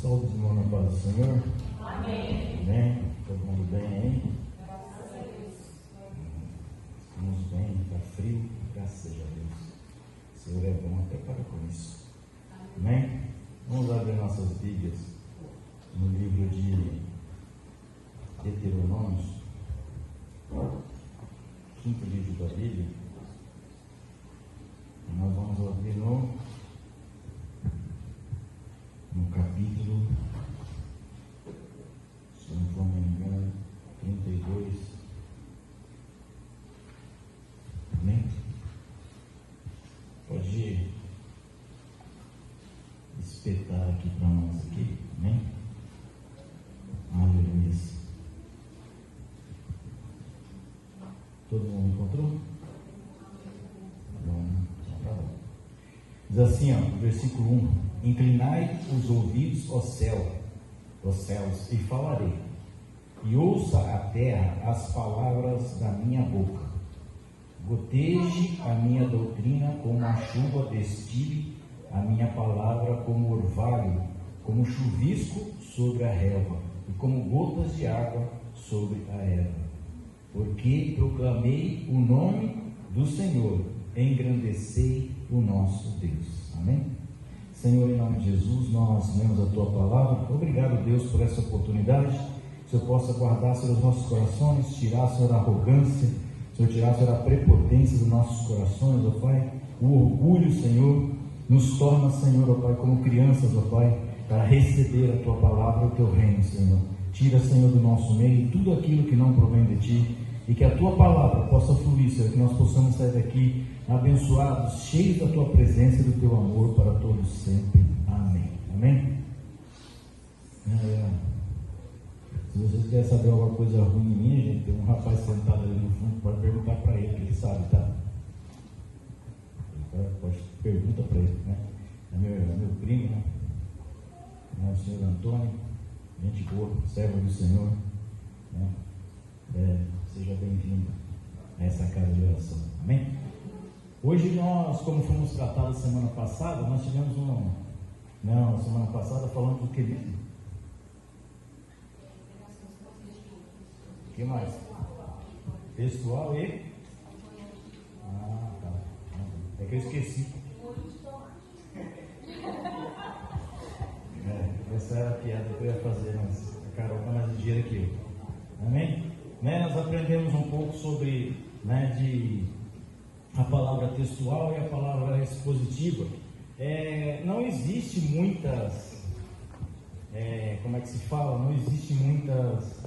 Saúde, irmão, na paz do Senhor. Amém. Amém. Todo mundo bem aí? Graças a Deus. Estamos bem, está frio, graças a Deus. O Senhor é bom até para com isso. Amém? Vamos abrir nossas Bíblias no livro de Deuteronômio, quinto livro da Bíblia. E nós vamos abrir no capítulo, se não for me engano, 32. Amém? Pode espetar aqui para nós aqui. Amém? Aleluia. Todo mundo encontrou? Bom, tá bom. Diz assim, versículo 1: Inclinai os ouvidos, ó céus, e falarei, e ouça a terra as palavras da minha boca. Goteje a minha doutrina como a chuva, destile a minha palavra como orvalho, como chuvisco sobre a relva, e como gotas de água sobre a erva. Porque proclamei o nome do Senhor, engrandecei o nosso Deus. Amém? Senhor, em nome de Jesus, nós lemos a Tua palavra. Obrigado, Deus, por essa oportunidade. Que o Senhor possa guardar, Senhor, os nossos corações, tirar, Senhor, a arrogância, Senhor, tirar, Senhor, a prepotência dos nossos corações, ó Pai. O orgulho, Senhor, nos torna, Senhor, ó Pai, como crianças, ó Pai, para receber a Tua palavra, o Teu reino, Senhor. Tira, Senhor, do nosso meio tudo aquilo que não provém de Ti, e que a Tua palavra possa fluir, Senhor, que nós possamos sair daqui abençoados, cheios da Tua presença e do Teu amor para todos sempre. Amém. Amém? Se vocês querem saber alguma coisa ruim em mim, gente, tem um rapaz sentado ali no fundo, pode perguntar para ele, que ele sabe, tá? Pode pergunta para ele, né? É meu primo, né? O senhor Antônio, gente boa, servo do Senhor, né? Seja bem-vindo a essa casa de oração. Amém? Hoje nós, como fomos tratados semana passada, nós tivemos semana passada falando do que mesmo? O que mais? Textual e? Tá. É que eu esqueci. Essa era a piada que eu ia fazer, mas a Carol está mais ligeira que eu. Amém? Nós aprendemos um pouco sobre, a palavra textual e a palavra expositiva. Não existe muitas, como é que se fala? Não existe muitas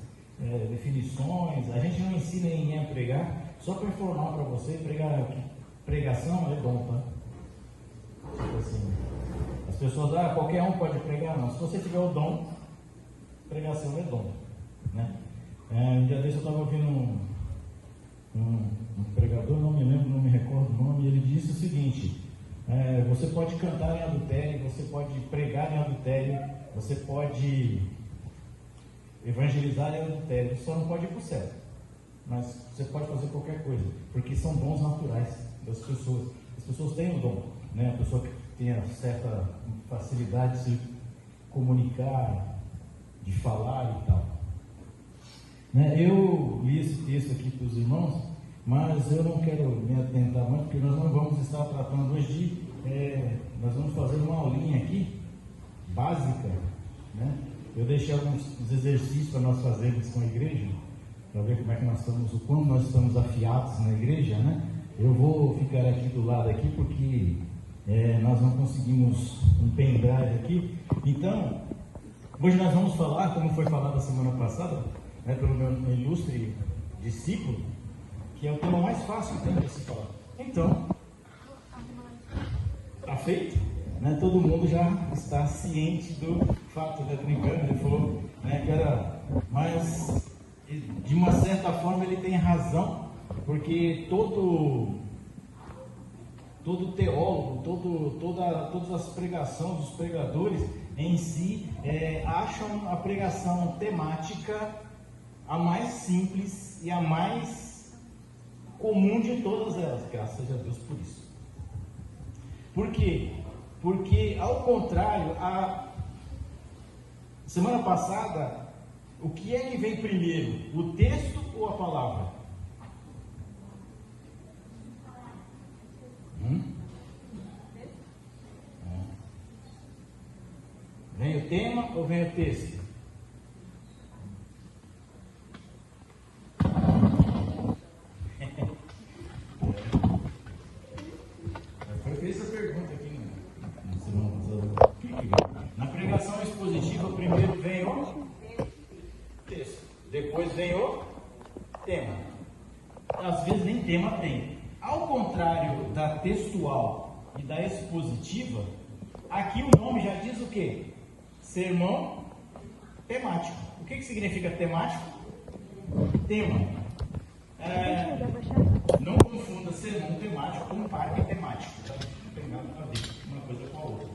definições. A gente não ensina ninguém a pregar. Só para informar para você, pregação é dom, tá? Tipo assim, as pessoas, qualquer um pode pregar. Não, se você tiver o dom, pregação é dom, né? Um dia desse eu estava ouvindo um pregador, não me lembro, não me recordo o nome, e ele disse o seguinte: você pode cantar em adultério, você pode pregar em adultério, você pode evangelizar em adultério, só não pode ir para o céu, mas você pode fazer qualquer coisa, porque são dons naturais das pessoas. As pessoas têm o dom, né? A pessoa que tem certa facilidade de se comunicar, de falar e tal. Eu li esse texto aqui para os irmãos, mas eu não quero me atentar muito, porque nós não vamos estar tratando hoje nós vamos fazer uma aulinha aqui, básica, né? Eu deixei alguns exercícios para nós fazermos com a igreja, para ver como é que nós estamos, o quanto nós estamos afiados na igreja, né? Eu vou ficar aqui do lado aqui, porque nós não conseguimos um pendrive aqui. Então, hoje nós vamos falar, como foi falado a semana passada, pelo meu ilustre discípulo, que é o tema mais fácil que tem para se falar. Então, está feito, né? Todo mundo já está ciente do fato, brincando, ele falou, que era, mas de uma certa forma ele tem razão, porque todo teólogo, todas as pregações dos pregadores em si acham a pregação temática a mais simples e a mais comum de todas elas, graças a Deus por isso. Por quê? Porque, ao contrário, Semana passada, o que é que vem primeiro? O texto ou a palavra? Vem o tema ou vem o texto? Foi feita essa pergunta aqui, né? Na pregação expositiva, primeiro vem o texto, depois vem o tema. Às vezes nem tema tem. Ao contrário da textual e da expositiva, aqui o nome já diz o quê? Sermão temático. O que significa temático? Tema. Não confunda sermão temático com parque temático. Tá? Não tem nada a ver uma coisa com a outra.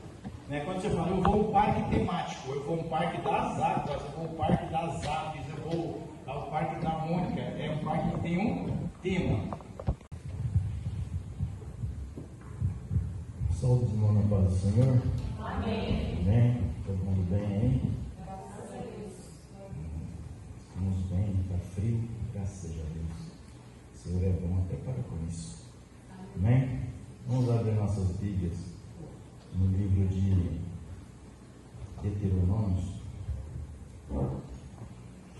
Quando você fala, eu vou ao parque temático, eu vou ao parque das águas, eu vou ao parque das aves, eu vou ao parque da Mônica, é um parque que tem um tema. Saúde, irmão, na paz do Senhor. Amém. Amém. Todo mundo bem aí? Graças a Deus. Estamos bem, está frio, graças a Deus. O Senhor é bom até para com isso. Amém? Vamos abrir nossas Bíblias no livro de Deuteronômio,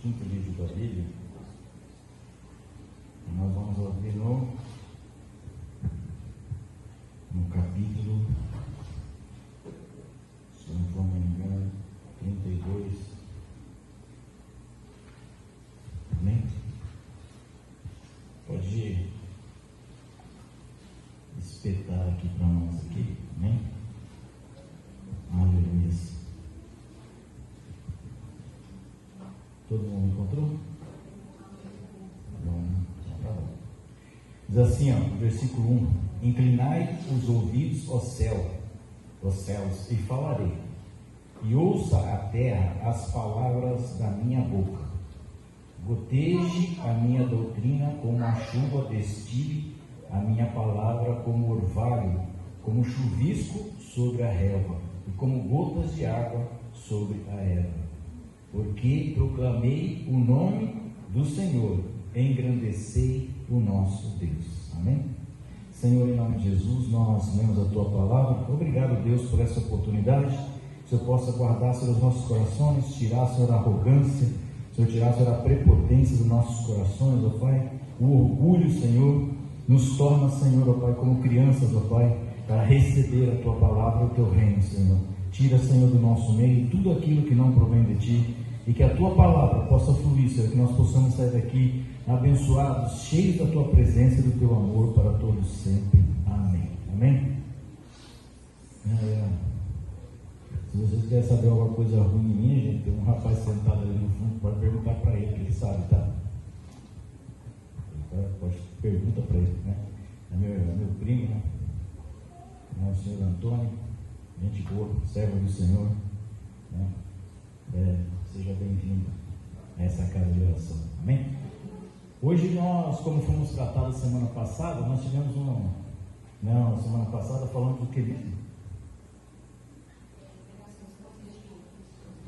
quinto livro da Bíblia. E nós vamos abrir no capítulo, se não for me engano, 32. Amém? Pode espetar aqui para nós aqui. Amém? Aleluia. Todo mundo encontrou? Bom, tá bom. Diz assim, versículo 1: Inclinai os ouvidos aos céus, e falarei, e ouça a terra as palavras da minha boca. Goteje a minha doutrina como a chuva, destile a minha palavra como orvalho, como chuvisco sobre a relva, e como gotas de água sobre a erva. Porque proclamei o nome do Senhor, engrandecei o nosso Deus. Amém? Senhor, em nome de Jesus, nós lemos a Tua palavra. Obrigado, Deus, por essa oportunidade. Que o Senhor possa guardar, Senhor, os nossos corações, tirar, Senhor, a arrogância, Senhor, tirar, Senhor, a prepotência dos nossos corações, ó Pai. O orgulho, Senhor, nos torna, Senhor, ó Pai, como crianças, ó Pai, para receber a Tua palavra, o Teu reino, Senhor. Tira, Senhor, do nosso meio tudo aquilo que não provém de Ti, e que a Tua palavra possa fluir, Senhor, que nós possamos sair daqui abençoados, cheios da Tua presença e do Teu amor para todos sempre. Amém. Amém? Se vocês querem saber alguma coisa ruim em mim, gente, tem um rapaz sentado ali no fundo, pode perguntar para ele, que ele sabe, tá? Pode pergunta para ele, né? É meu primo, né? O senhor Antônio, gente boa, servo do Senhor, né? Seja bem-vindo a essa casa de oração. Amém? Hoje nós, como fomos tratados semana passada, nós tivemos semana passada falando do que mesmo?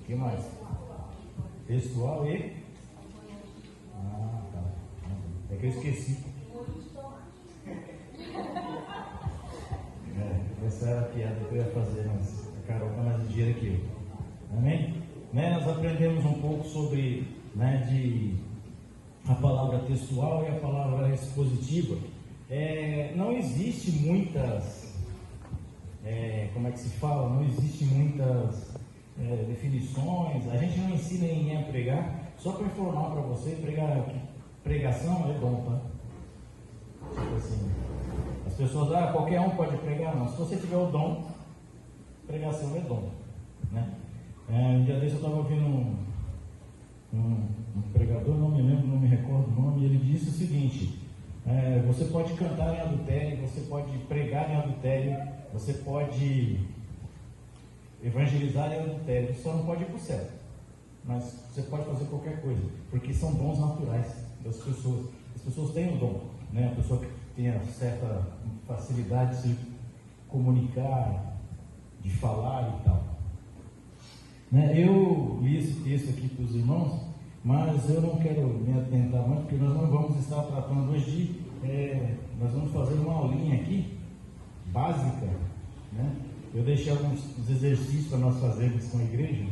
O que mais? Textual e? Tá. É que eu esqueci. Essa era a piada que eu ia fazer, mas a Carol está mais ligeira que eu. Amém? Nós aprendemos um pouco sobre a palavra textual e a palavra expositiva. Não existe muitas, como é que se fala? Não existe muitas definições. A gente não ensina ninguém a pregar. Só para informar para você, pregação é dom, tá? Tipo assim, as pessoas, qualquer um pode pregar. Não, se você tiver o dom, pregação é dom, né? Um dia desse eu estava ouvindo um pregador, não me lembro, não me recordo o nome, e ele disse o seguinte: você pode cantar em adultério, você pode pregar em adultério, você pode evangelizar em adultério, só não pode ir para o céu, mas você pode fazer qualquer coisa, porque são dons naturais das pessoas. As pessoas têm o dom, né? A pessoa que tem certa facilidade de se comunicar, de falar e tal. Né? Eu li esse texto aqui para os irmãos, mas eu não quero me atentar muito, porque nós não vamos estar tratando hoje nós vamos fazer uma aulinha aqui, básica, né? Eu deixei alguns exercícios para nós fazermos com a igreja,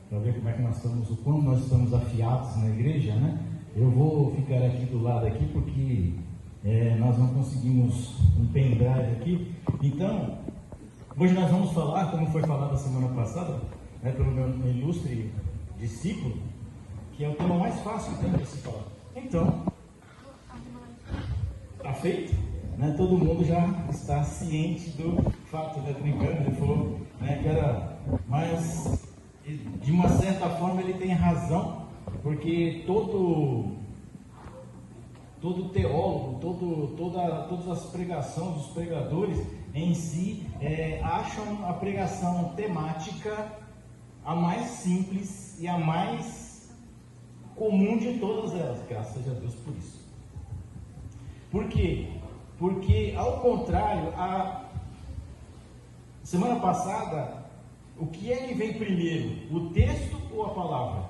para ver como é que nós estamos, o quão nós estamos afiados na igreja, né? Eu vou ficar aqui do lado aqui, porque nós não conseguimos um pendrive aqui. Então, hoje nós vamos falar, como foi falado a semana passada, né, pelo meu ilustre discípulo, que é o tema mais fácil que tem para se falar. Então, está feito, né? Todo mundo já está ciente do fato, né? Brincando, ele falou, né, que era, mas de uma certa forma ele tem razão, porque todo teólogo, todas as pregações dos pregadores em si acham a pregação temática a mais simples e a mais comum de todas elas, graças a Deus por isso. Por quê? Porque, ao contrário, a semana passada, o que é que vem primeiro? O texto ou a palavra?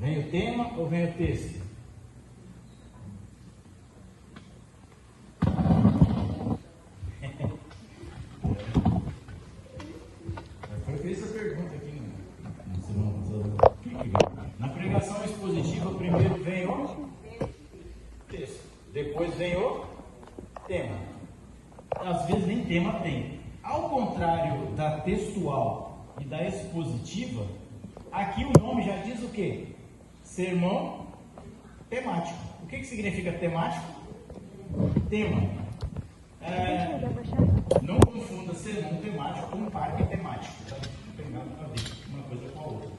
Vem o tema ou vem o texto? Foi feita essa pergunta aqui, né? Na pregação expositiva, primeiro vem o texto, depois vem o tema. Às vezes nem tema tem. Ao contrário da textual e da expositiva, aqui o nome já diz o quê? Sermão temático. O que significa temático? Tema. Não confunda sermão temático com parque temático. Tá? Não tem nada a ver uma coisa com a outra.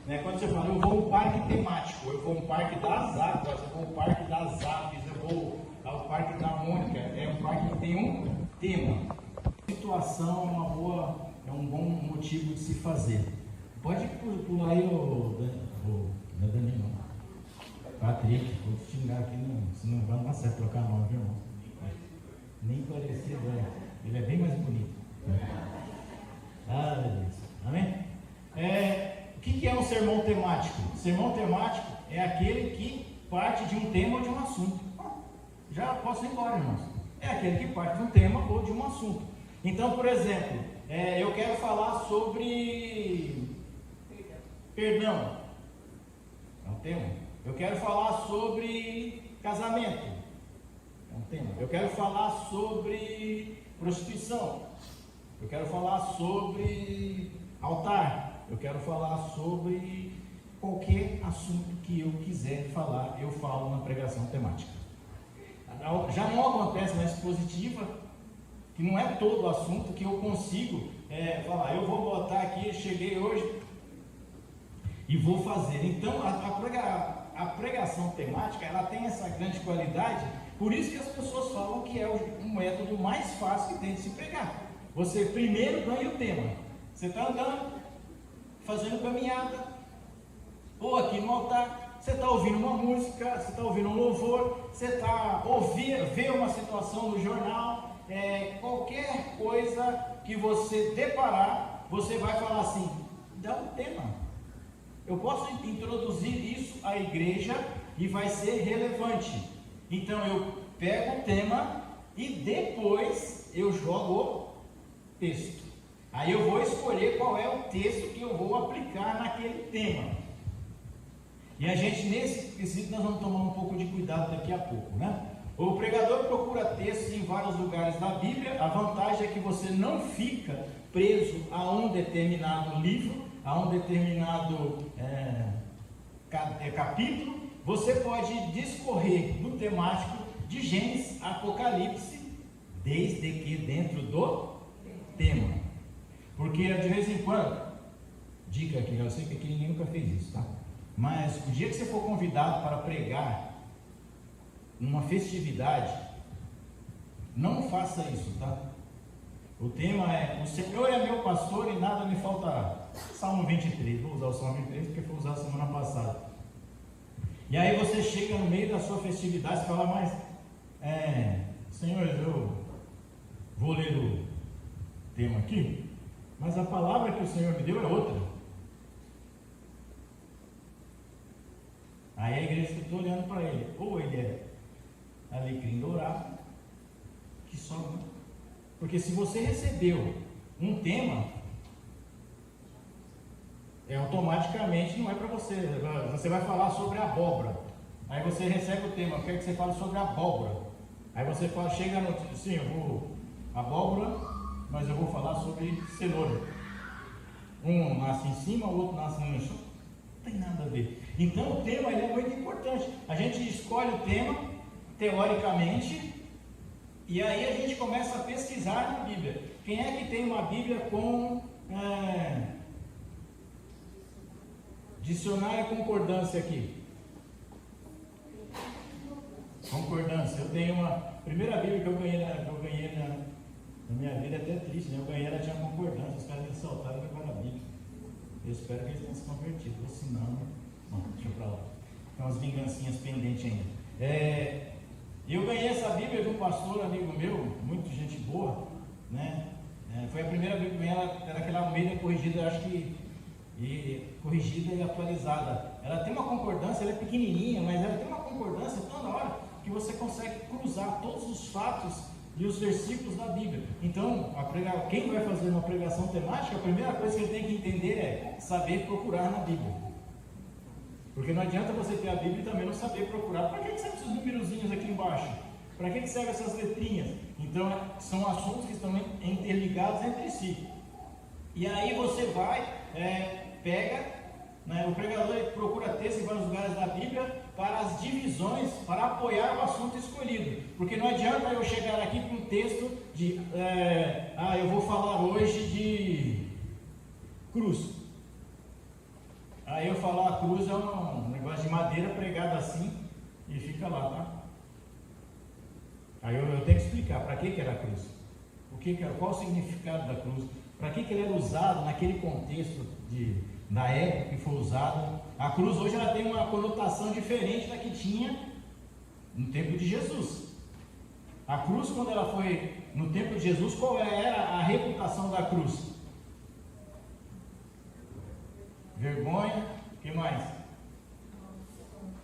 Né? Quando você fala, eu vou ao parque temático, eu vou ao parque das águas, eu vou ao parque das aves, eu vou ao parque da Mônica, é um parque que tem um tema. A situação é um bom motivo de se fazer. Pode pular aí não é Daniel, não. Patrick, vou te xingar aqui, se não vai dar certo trocar nome, viu, irmão? Nem parecido, ele é bem mais bonito. Deus. Amém? O que é um sermão temático? Sermão temático é aquele que parte de um tema ou de um assunto. Já posso ir embora, irmãos. É aquele que parte de um tema ou de um assunto. Então, por exemplo, eu quero falar sobre perdão. É um tema. Eu quero falar sobre casamento. É um tema. Eu quero falar sobre prostituição. Eu quero falar sobre altar. Eu quero falar sobre qualquer assunto que eu quiser falar, eu falo na pregação temática. Já não acontece na expositiva, que não é todo assunto que eu consigo falar. Eu vou botar aqui, cheguei hoje e vou fazer. Então, a pregação temática, ela tem essa grande qualidade, por isso que as pessoas falam que é o método mais fácil que tem de se pregar. Você primeiro ganha o tema. Você está andando, fazendo caminhada, ou aqui no altar, você está ouvindo uma música, você está ouvindo um louvor, você está vê uma situação no jornal, qualquer coisa que você deparar, você vai falar assim, dá um tema. Eu posso introduzir isso à igreja e vai ser relevante. Então eu pego o tema e depois eu jogo o texto. Aí eu vou escolher qual é o texto que eu vou aplicar naquele tema. E a gente, nesse quesito, nós vamos tomar um pouco de cuidado daqui a pouco, né? O pregador procura textos em vários lugares da Bíblia. A vantagem é que você não fica preso a um determinado livro, a um determinado capítulo. Você pode discorrer no temático de Gênesis, Apocalipse, desde que dentro do tema. Porque de vez em quando, dica aqui, eu sei que aqui ninguém nunca fez isso, tá? Mas o dia que você for convidado para pregar numa festividade, não faça isso, tá? O tema é: o Senhor é meu pastor e nada me faltará. Salmo 23, vou usar o Salmo 23 porque foi usado semana passada. E aí você chega no meio da sua festividade e fala, mas Senhor, eu vou ler o tema aqui, mas a palavra que o Senhor me deu é outra. Aí a igreja ficou olhando para ele, ou ele é alecrim dourado, que só não. Porque se você recebeu um tema, automaticamente não é para você. Você vai falar sobre abóbora. Aí você recebe o tema, eu quero que você fale sobre abóbora. Aí você fala, chega no sim, eu vou abóbora, mas eu vou falar sobre cenoura. Um nasce em cima, o outro nasce no chão. Não tem nada a ver. Então o tema ele é muito importante. A gente escolhe o tema, teoricamente, e aí a gente começa a pesquisar na Bíblia. Quem é que tem uma Bíblia com dicionário e concordância aqui? Concordância. Eu tenho uma primeira Bíblia que eu ganhei na minha vida, é até triste, né? Eu ganhei, ela tinha concordância. Os caras me assaltaram e levaram a Bíblia. Eu espero que eles tenham se convertido, ou se não, deixa eu pra lá. Tem umas vingancinhas pendentes ainda. Eu ganhei essa Bíblia de um pastor amigo meu, muito gente boa, né? Foi a primeira Bíblia que eu ganhei, era aquela Almeida corrigida, acho que corrigida e atualizada. Ela tem uma concordância, ela é pequenininha, mas ela tem uma concordância tão da hora que você consegue cruzar todos os fatos e os versículos da Bíblia. Então, quem vai fazer uma pregação temática, a primeira coisa que ele tem que entender é saber procurar na Bíblia. Porque não adianta você ter a Bíblia e também não saber procurar. Para que servem esses numerozinhos aqui embaixo? Para que servem essas letrinhas? Então, são assuntos que estão interligados entre si. E aí você vai, pega, né, o pregador procura texto em vários lugares da Bíblia para as divisões, para apoiar o assunto escolhido. Porque não adianta eu chegar aqui com um texto de, eu vou falar hoje de cruz. Aí eu falar a cruz é um negócio de madeira pregado assim e fica lá, tá? Aí eu tenho que explicar para que era a cruz, qual o significado da cruz, para que ele era usado naquele contexto da época que foi usado. A cruz hoje ela tem uma conotação diferente da que tinha no tempo de Jesus. A cruz, quando ela foi no tempo de Jesus, qual era a reputação da cruz? Vergonha, o que mais?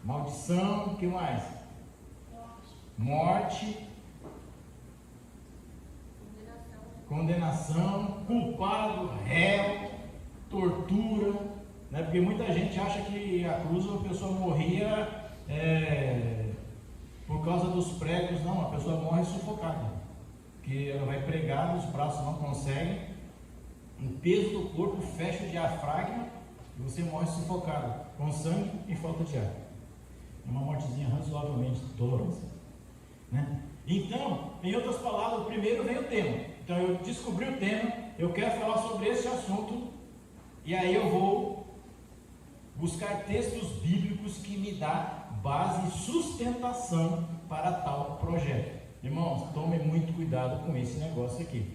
Maldição, o que mais? Morte, condenação, culpado, réu, tortura, né? Porque muita gente acha que a cruz a pessoa morria por causa dos pregos. Não, a pessoa morre sufocada, porque ela vai pregar, os braços não conseguem, o peso do corpo fecha o diafragma e você morre sufocado, com sangue e falta de ar. É uma mortezinha razoavelmente dolorosa, né? Então, em outras palavras, primeiro vem o tema. Então eu descobri o tema, eu quero falar sobre esse assunto, e aí eu vou buscar textos bíblicos que me dá base e sustentação para tal projeto. Irmãos, tome muito cuidado com esse negócio aqui,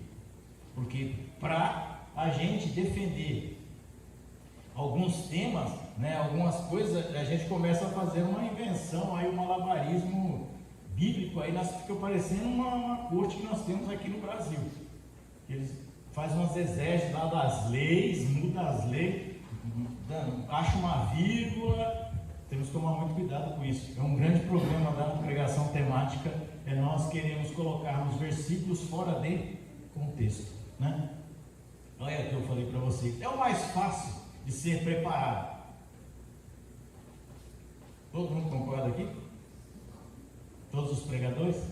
porque para a gente defender alguns temas, né, algumas coisas, a gente começa a fazer uma invenção, aí um malabarismo bíblico, aí nós fica parecendo uma corte que nós temos aqui no Brasil. Eles fazem umas exégeses lá das leis, mudam as leis, acham uma vírgula. Temos que tomar muito cuidado com isso. É um grande problema da pregação temática, nós queremos colocar os versículos fora de contexto, né? Olha o que eu falei para você, é o mais fácil de ser preparado. Todo mundo concorda aqui? Todos os pregadores?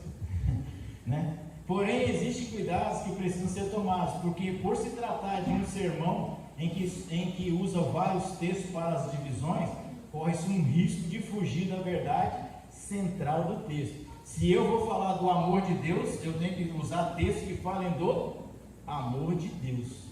Né? Porém, existem cuidados que precisam ser tomados, porque por se tratar de um sermão em que usa vários textos para as divisões, corre-se um risco de fugir da verdade central do texto. Se eu vou falar do amor de Deus, eu tenho que usar textos que falem do amor de Deus.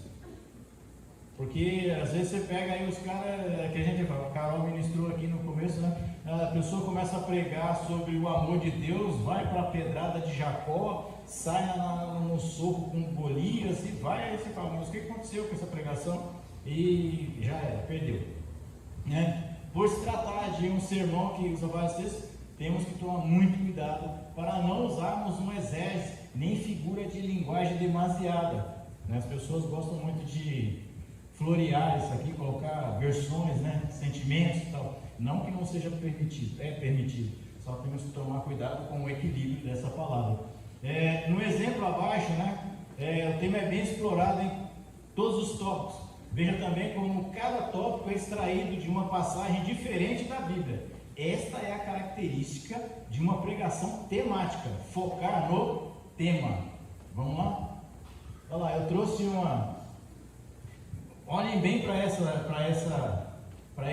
Porque às vezes você pega aí os caras, que a gente fala, a Carol ministrou aqui no começo, né? A pessoa começa a pregar sobre o amor de Deus, vai para a pedrada de Jacó, sai no soco com Golias e vai, aí você fala, mas o que aconteceu com essa pregação? E já era, perdeu, né? Por se tratar de um sermão que usa vários textos, temos que tomar muito cuidado para não usarmos um exégese, nem figura de linguagem demasiada. Né? As pessoas gostam muito de florear isso aqui, colocar versões, né? Sentimentos e tal. Não que não seja permitido, é permitido. Só temos que tomar cuidado com o equilíbrio dessa palavra. No exemplo abaixo, né? O tema é bem explorado em todos os tópicos. Veja também como cada tópico é extraído de uma passagem diferente da Bíblia. Esta é a característica de uma pregação temática, focar no tema. Vamos lá? Olha lá, eu trouxe uma. Olhem bem para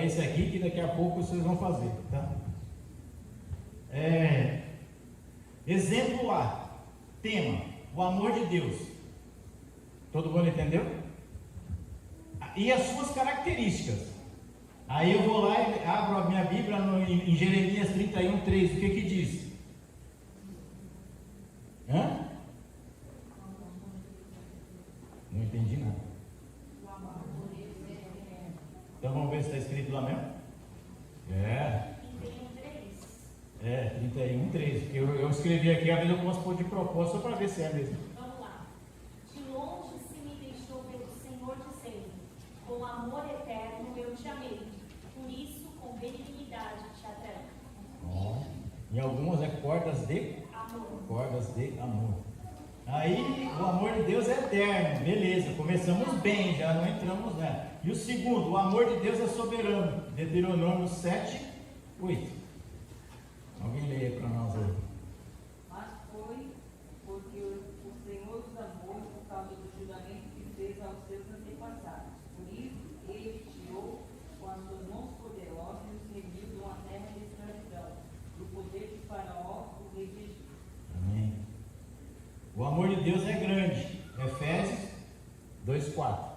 esse aqui, que daqui a pouco vocês vão fazer, tá? Exemplo A, tema, o amor de Deus. Todo mundo entendeu? E as suas características. Aí eu vou lá e abro a minha Bíblia em Jeremias 31:3. O que diz? Não entendi nada. Então vamos ver se está escrito lá mesmo. 31:3. Eu escrevi aqui, às vezes eu posso de propósito só para ver se é mesmo. Vamos lá. De longe se me deixou ver o Senhor dizendo: com amor eterno eu te amei, por isso com benignidade te atraí. Em algumas é cordas de amor. Cordas de amor. Aí o amor de Deus é eterno, beleza, começamos bem, já não entramos, né? E o segundo, o amor de Deus é soberano, Deuteronômio 7:8. Alguém lê para nós aí. Mas foi porque o Senhor os amou por causa do juramento que fez aos seus antepassados. Por isso, ele tirou com as suas mãos poderosas e os remiu de uma terra de escravidão, do poder de Faraó, o rei de Egito. Amém. O amor de Deus é grande. Efésios 2:4.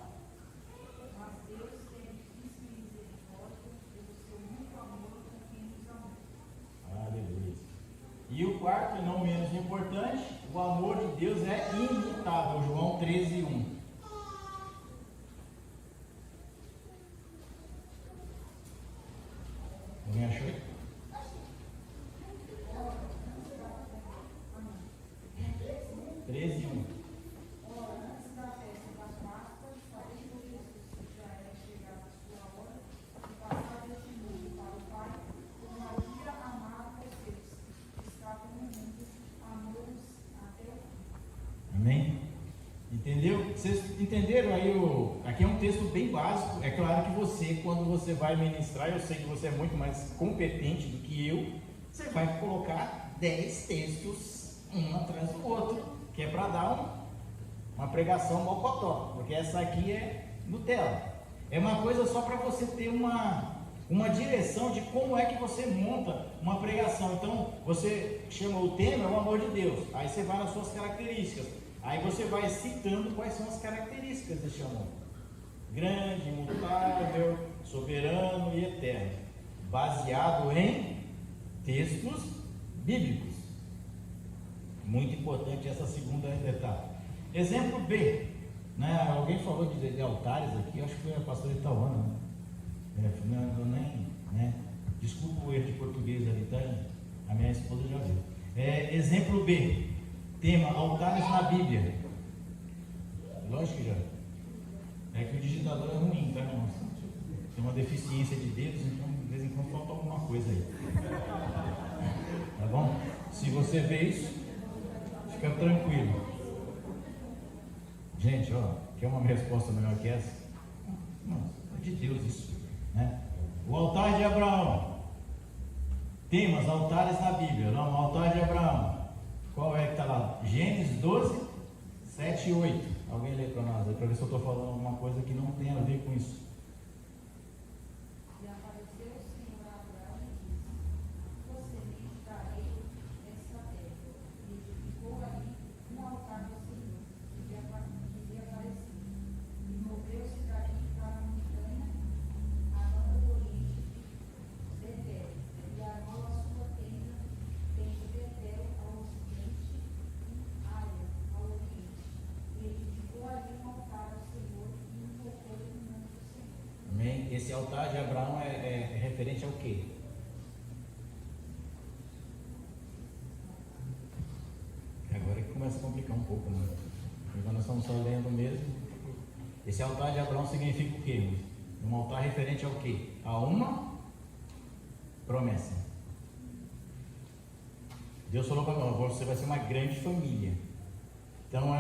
Mas Deus tem riquíssima misericórdia pelo seu muito amor com quem nos amou. Aleluia. E o quarto, e não menos importante, o amor de Deus é imutável. João 13:1. Alguém achou? 13:1. Amém? Entendeu? Vocês entenderam aí? Aqui é um texto bem básico. É claro que você, quando você vai ministrar, eu sei que você é muito mais competente do que eu, você vai colocar 10 textos um atrás do outro, que é para dar uma pregação mocotó, porque essa aqui é Nutella. É uma coisa só para você ter uma direção de como é que você monta uma pregação. Então, você chama o tema, é o amor de Deus. Aí você vai nas suas características. Aí você vai citando quais são as características desse amor. Grande, imutável, soberano e eterno. Baseado em textos bíblicos. Muito importante essa segunda etapa. Exemplo B. Né? Alguém falou de altares aqui, acho que foi a pastora Itauana. Né? Desculpa o erro de português ali, tá? A minha esposa já viu. Exemplo B. Tema: altares na Bíblia. Lógico que já. É que o digitador é ruim, tá, irmãos? Tem uma deficiência de dedos, então de vez em quando falta alguma coisa aí. Tá bom? Se você vê isso, fica tranquilo. Gente, quer uma resposta melhor que essa? Não, é de Deus isso, né? O altar de Abraão. Temas: altares na Bíblia. Não, o altar de Abraão. Qual é que está lá? Gênesis 12, 7 e 8. Alguém lê para nós, para ver se eu estou falando alguma coisa que não tem a ver com isso. E apareceu o Senhor a Abraão e disse: você me darei esta terra. E edificou ali um altar do Senhor, que lhe apareceu. E moveu-se daí para a montanha, a banda do Oriente, Betel, e armou a sua tenda desde Betel ao ocidente, Aia ao oriente. E edificou ali um altar ao Senhor e invocou o nome do Senhor. Amém? Esse altar de Abraão é referente ao quê? um pouco, né? Então nós estamos só lendo mesmo. Esse altar de Abraão significa o quê? Um altar referente ao quê? A uma promessa. Deus falou para Abraão: você vai ser uma grande família. Então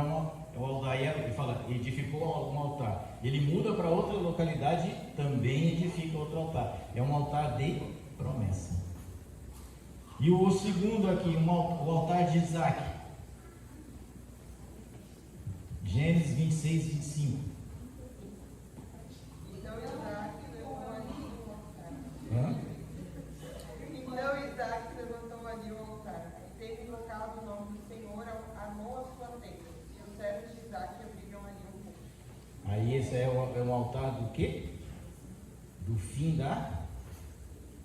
aí ele fala, edificou um altar. Ele muda para outra localidade, também edifica outro altar. É um altar de promessa. E o segundo aqui, o altar de Isaac. Gênesis 26, 25. Então Isaac levantou ali um altar. Hã? Então Isaac levantou ali um altar. E teve invocado o nome do Senhor, armou a sua tenda. E os servos de Isaac abriram ali um pouco. Aí esse é um altar do quê? Do fim da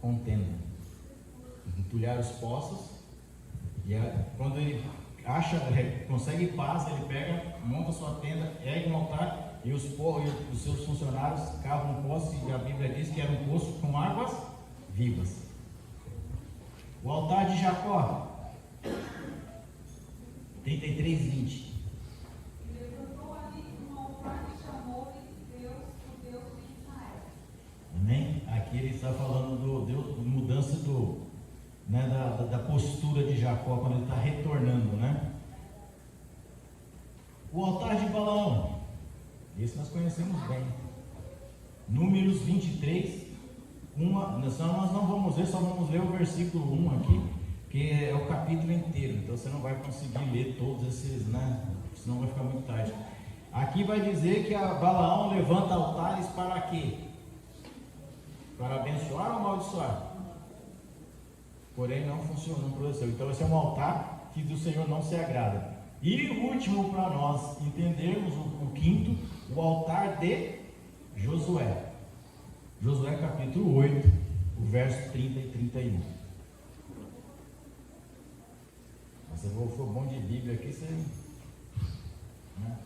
contenda. Entulhar os poços. E quando ele consegue paz, ele pega, monta sua tenda, ergue um altar e os seus funcionários cavam um poço, e a Bíblia diz que era um poço com águas vivas. O altar de Jacó, 33:20. Levantou ali um altar e chamou-lhe Deus, o Deus de Israel. Amém? Aqui ele está falando mudança da postura de Jacó quando ele está retornando, né? O altar de Balaão, esse nós conhecemos bem. Números 23, nós não vamos ler, só vamos ler o versículo 1 aqui, que é o capítulo inteiro, então você não vai conseguir ler todos esses, né? Senão vai ficar muito tarde. Aqui vai dizer que Balaão levanta altares para quê? Para abençoar ou amaldiçoar? Porém não funcionou, não produziu. Então esse é um altar que do Senhor não se agrada. E o último, para nós entendermos, o quinto, o altar de Josué. Josué capítulo 8, o verso 30 e 31. Se você for bom de Bíblia aqui, você... Né?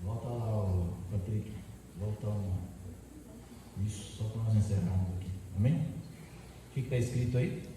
Volta lá, Patrick. Volta uma. Isso, só para nós encerrarmos aqui. Amém? O que está escrito aí?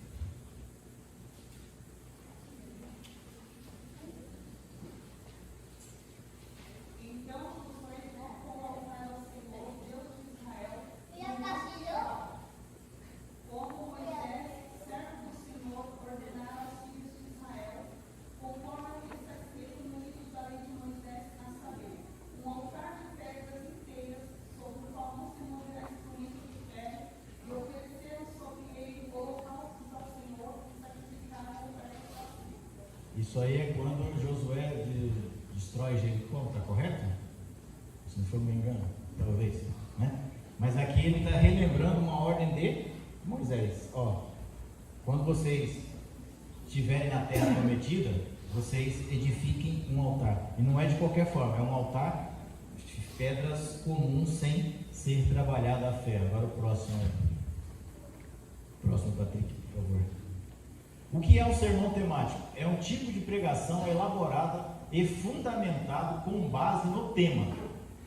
Isso aí é quando Josué destrói Jericó, está correto? Se não for me engano, talvez, né? Mas aqui ele está relembrando uma ordem de Moisés. Ó, quando vocês estiverem na terra prometida, vocês edifiquem um altar. E não é de qualquer forma, é um altar de pedras comuns sem ser trabalhada a ferro. Agora o próximo, Patrick, por favor. O que é um sermão temático? É um tipo de pregação elaborada e fundamentado com base no tema.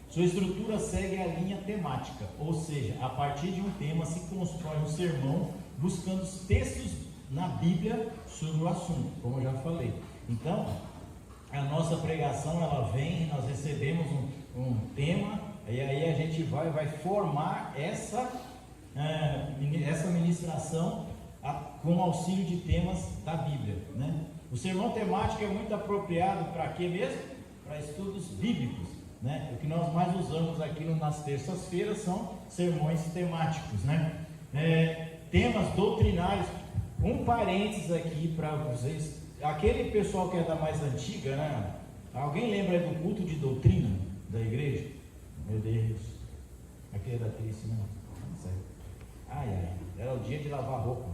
Sua estrutura segue a linha temática, ou seja, a partir de um tema se constrói um sermão buscando os textos na Bíblia sobre o assunto, como eu já falei. Então, a nossa pregação, ela vem, nós recebemos um tema, e aí a gente vai formar essa ministração com auxílio de temas da Bíblia, né? O sermão temático é muito apropriado para quê mesmo? Para estudos bíblicos, né? O que nós mais usamos aqui nas terças-feiras são sermões temáticos, né? Temas doutrinários. Um parênteses aqui para vocês. Aquele pessoal que é da mais antiga, né? Alguém lembra do culto de doutrina da igreja? Meu Deus, aquele era triste, não? Não sei. Era o dia de lavar roupa.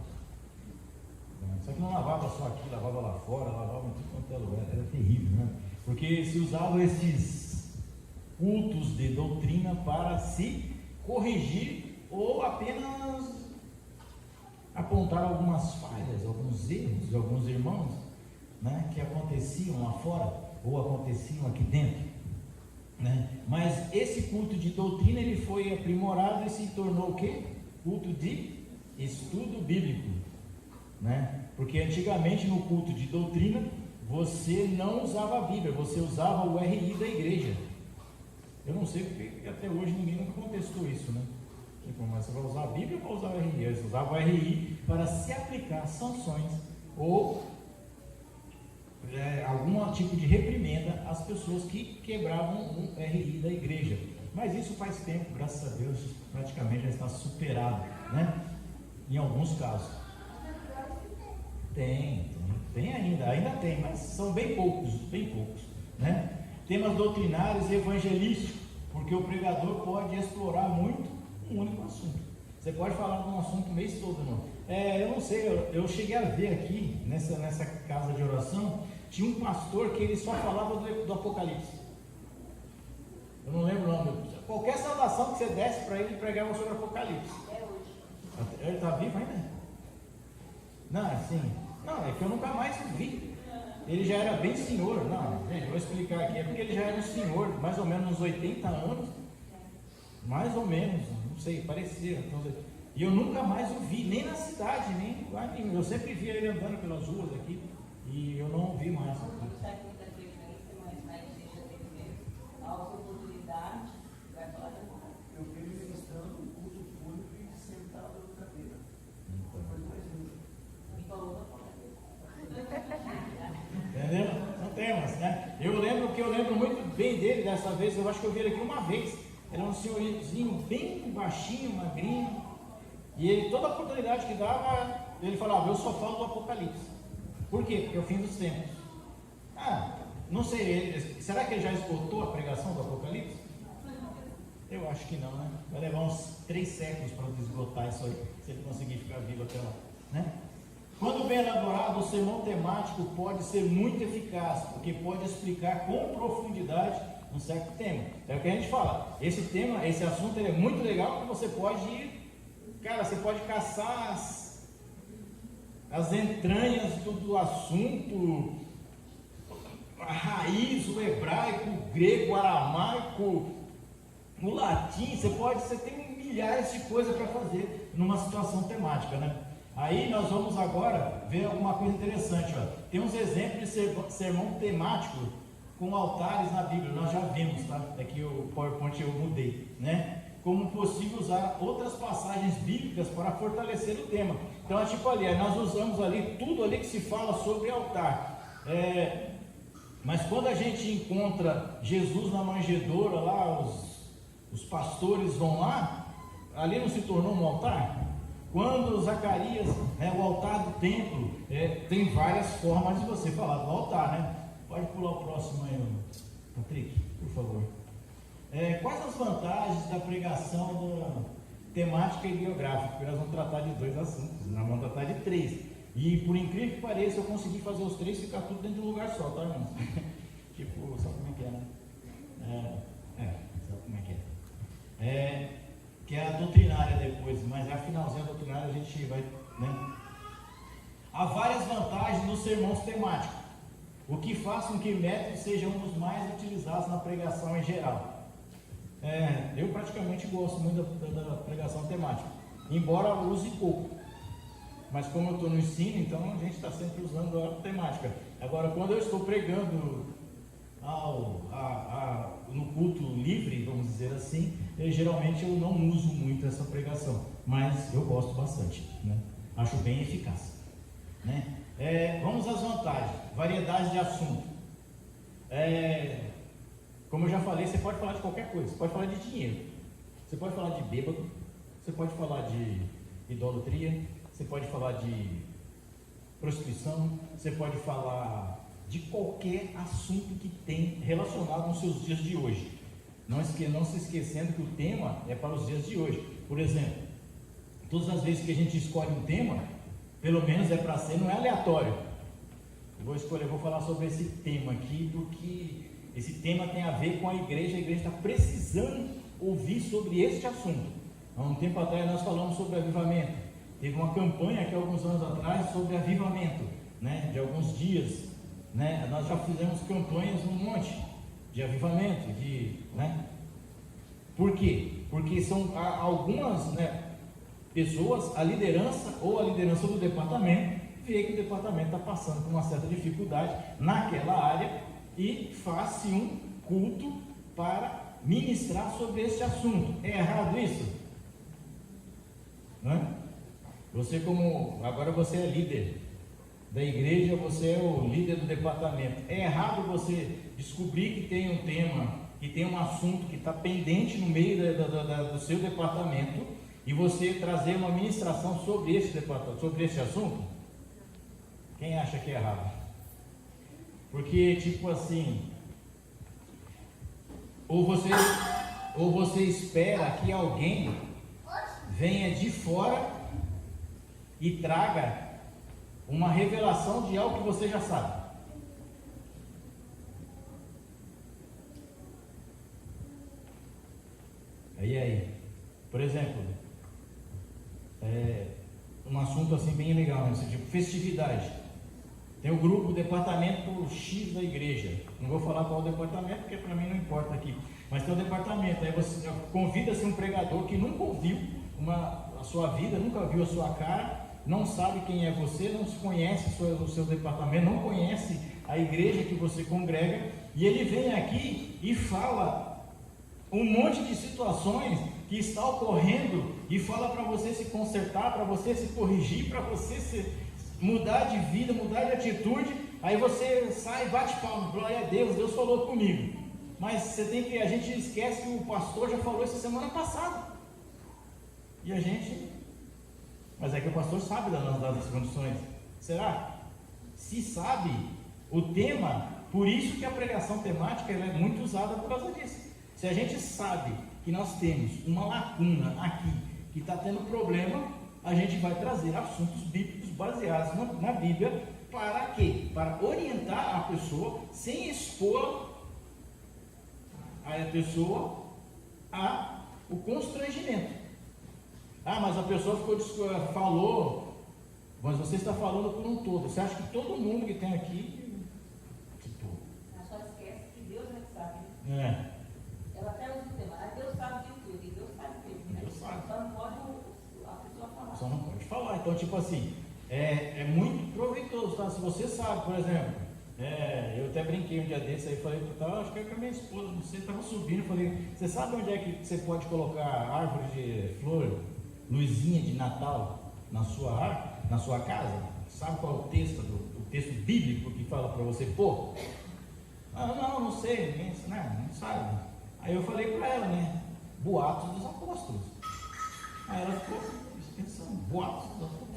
Só que não lavava só aqui, lavava lá fora, lavava em tudo quanto é lugar. Era terrível, né? Porque se usavam esses cultos de doutrina para se corrigir ou apenas apontar algumas falhas, alguns erros de alguns irmãos, né, que aconteciam lá fora ou aconteciam aqui dentro, né? Mas esse culto de doutrina ele foi aprimorado e se tornou o quê? Culto de estudo bíblico, né? Porque antigamente no culto de doutrina você não usava a Bíblia, você usava o RI da igreja. Eu não sei porque até hoje ninguém nunca contestou isso, né? Tipo, mas você vai usar a Bíblia ou vai usar o RI? Eles usavam o RI para se aplicar sanções ou algum tipo de reprimenda às pessoas que quebravam o RI da igreja. Mas isso faz tempo, graças a Deus, praticamente já está superado, né? Em alguns casos. Tem ainda tem, mas são bem poucos, né? Temas doutrinários e evangelísticos, porque o pregador pode explorar muito um único assunto. Você pode falar de um assunto o mês todo, não? Eu não sei, eu cheguei a ver aqui, nessa casa de oração, tinha um pastor que ele só falava do Apocalipse. Eu não lembro o nome. Qualquer saudação que você desse para ele, pregava sobre o Apocalipse. Ele está vivo ainda? Não, assim, não, é que eu nunca mais o vi. Ele já era bem senhor. Não, gente, vou explicar aqui. É porque ele já era um senhor, mais ou menos uns 80 anos. Mais ou menos, não sei, parecia. Então, e eu nunca mais o vi, nem na cidade, nem em lugar nenhum. Eu sempre via ele andando pelas ruas aqui e eu não o vi mais. Eu vi ele ministrando um culto público e sentado na cadeira. Foi mais Entendeu? São temas, né? Eu lembro muito bem dele dessa vez. Eu acho que eu vi ele aqui uma vez. Era um senhorzinho bem baixinho, magrinho. E ele, toda a oportunidade que dava, ele falava: eu só falo do Apocalipse. Por quê? Porque é o fim dos tempos. Não sei, será que ele já esgotou a pregação do Apocalipse? Eu acho que não, né? Vai levar uns 3 séculos para esgotar isso aí, se ele conseguir ficar vivo até lá, né? Quando bem elaborado, o sermão temático pode ser muito eficaz, porque pode explicar com profundidade um certo tema. É o que a gente fala. Esse tema, esse assunto, ele é muito legal, porque você pode ir, cara, você pode caçar as entranhas do assunto, a raiz, o hebraico, o grego, o aramaico, o latim. Você tem milhares de coisas para fazer numa situação temática, né? Aí nós vamos agora ver alguma coisa interessante, ó. Tem uns exemplos de sermão temático com altares na Bíblia, nós já vimos, tá? Aqui o PowerPoint eu mudei, né? Como possível usar outras passagens bíblicas para fortalecer o tema. Então é tipo ali, nós usamos ali tudo ali que se fala sobre altar. Mas quando a gente encontra Jesus na manjedoura lá, os pastores vão lá, ali não se tornou um altar? Quando Zacarias, o altar do templo, tem várias formas de você falar do altar, né? Pode pular o próximo aí, Patrick, por favor. Quais as vantagens da pregação da temática e biográfica? Porque nós vamos tratar de 2 assuntos, nós vamos tratar de 3. E por incrível que pareça, eu consegui fazer os 3 ficar tudo dentro de um lugar só, tá, irmãos? Tipo, sabe como é que é, né? Sabe como é que é? Que é a doutrinária depois, mas a finalzinha da doutrinária a gente vai, né? Há várias vantagens nos sermões temáticos, o que faz com que métodos sejam um dos mais utilizados na pregação em geral. Eu praticamente gosto muito da pregação temática, embora use pouco, mas como eu estou no ensino, então a gente está sempre usando a temática. Agora, quando eu estou pregando no culto livre, vamos dizer assim, geralmente eu não uso muito essa pregação, mas eu gosto bastante, né? Acho bem eficaz, né? Vamos às vantagens. Variedade de assunto. Como eu já falei, você pode falar de qualquer coisa. Você pode falar de dinheiro, você pode falar de bêbado, você pode falar de idolatria, você pode falar de prostituição, você pode falar de qualquer assunto que tem relacionado aos seus dias de hoje. Não se esquecendo que o tema é para os dias de hoje. Por exemplo, todas as vezes que a gente escolhe um tema, pelo menos é para ser, não é aleatório. Eu vou falar sobre esse tema aqui, porque esse tema tem a ver com a igreja está precisando ouvir sobre este assunto. Há um tempo atrás nós falamos sobre avivamento. Teve uma campanha aqui alguns anos atrás sobre avivamento, né? De alguns dias, né? Nós já fizemos campanhas um monte de avivamento, né? Por quê? Porque são algumas, né, pessoas, a liderança ou a liderança do departamento vê que o departamento está passando por uma certa dificuldade naquela área e faz-se um culto para ministrar sobre esse assunto. É errado isso? Não é? Agora você é líder da igreja, você é o líder do departamento. É errado você descobrir que tem um tema, que tem um assunto que está pendente no meio do seu departamento e você trazer uma ministração sobre esse departamento, sobre esse assunto? Quem acha que é errado? Porque, tipo assim, ou você espera que alguém venha de fora e traga uma revelação de algo que você já sabe. E aí? Por exemplo, um assunto assim bem legal, né? Tipo festividade. Tem o grupo, o departamento X da igreja. Não vou falar qual o departamento, porque para mim não importa aqui. Mas tem o departamento. Aí você convida-se um pregador que nunca ouviu a sua vida, nunca viu a sua cara, não sabe quem é você, não se conhece o seu departamento, não conhece a igreja que você congrega. E ele vem aqui e fala um monte de situações que está ocorrendo e fala para você se consertar, para você se corrigir, para você mudar de vida, mudar de atitude. Aí você sai e bate palma, glória a Deus, Deus falou comigo. Mas a gente esquece que o pastor já falou isso semana passada. Mas é que o pastor sabe das condições. Será? Se sabe o tema, por isso que a pregação temática ela é muito usada por causa disso. Se a gente sabe que nós temos uma lacuna aqui, que está tendo problema, a gente vai trazer assuntos bíblicos baseados na Bíblia. Para quê? Para orientar a pessoa sem expor a pessoa o constrangimento. Mas a pessoa falou, mas você está falando por um todo. Você acha que todo mundo que tem aqui, Só esquece que Deus é que sabe. Ela até usa o tema, Deus sabe de tudo, e Deus sabe tudo, né? Deus sabe. Só não pode a pessoa falar. Só não pode falar. Então, tipo assim, é muito proveitoso, tá? Se você sabe, por exemplo, eu até brinquei um dia desse aí, falei, acho que é com a minha esposa, não sei, estava subindo, falei, você sabe onde é que você pode colocar árvore de flor, luzinha de Natal na sua casa? Sabe qual é o texto bíblico que fala para você pôr? Não sei, ninguém não sabe. Aí eu falei para ela, né? Boatos dos Apóstolos. Aí ela ficou pensando, Boatos dos Apóstolos.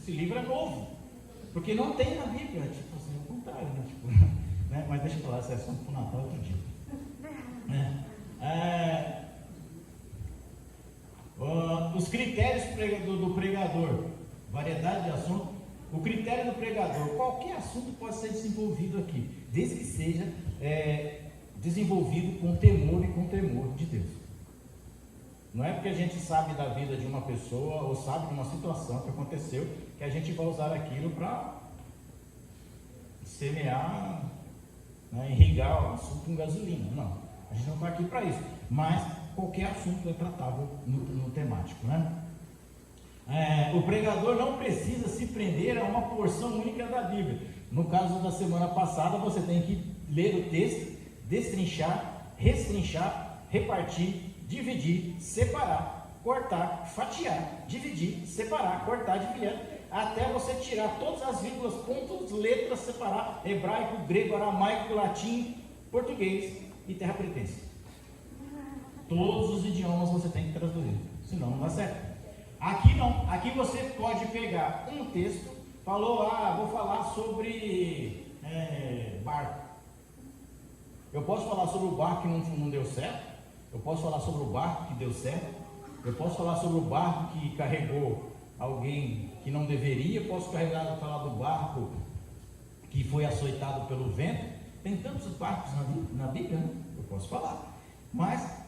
Esse livro é novo, porque não tem na Bíblia, tipo assim, ao contrário, né? Tipo, né? Mas deixa eu falar, esse assunto para o Natal outro dia. Os critérios do pregador, variedade de assunto. O critério do pregador, qualquer assunto pode ser desenvolvido aqui, desde que seja desenvolvido com temor e com temor de Deus. Não é porque a gente sabe da vida de uma pessoa ou sabe de uma situação que aconteceu que a gente vai usar aquilo para semear, irrigar o assunto com gasolina. Não, a gente não está aqui para isso. Mas qualquer assunto é tratável no temático, né? O pregador não precisa se prender a uma porção única da Bíblia. No caso da semana passada, você tem que ler o texto, destrinchar, restrinchar, repartir, dividir, separar, cortar, fatiar, dividir, separar, cortar, dividir, até você tirar todas as vírgulas, pontos, letras, separar hebraico, grego, aramaico, latim, português e terra-pretense. Todos os idiomas você tem que traduzir, senão não dá certo. Aqui não, aqui você pode pegar um texto, falou, vou falar sobre barco. Eu posso falar sobre o barco que não deu certo, eu posso falar sobre o barco que deu certo, eu posso falar sobre o barco que carregou alguém que não deveria, eu posso falar do barco que foi açoitado pelo vento. Tem tantos barcos na Bíblia, né? Eu posso falar, mas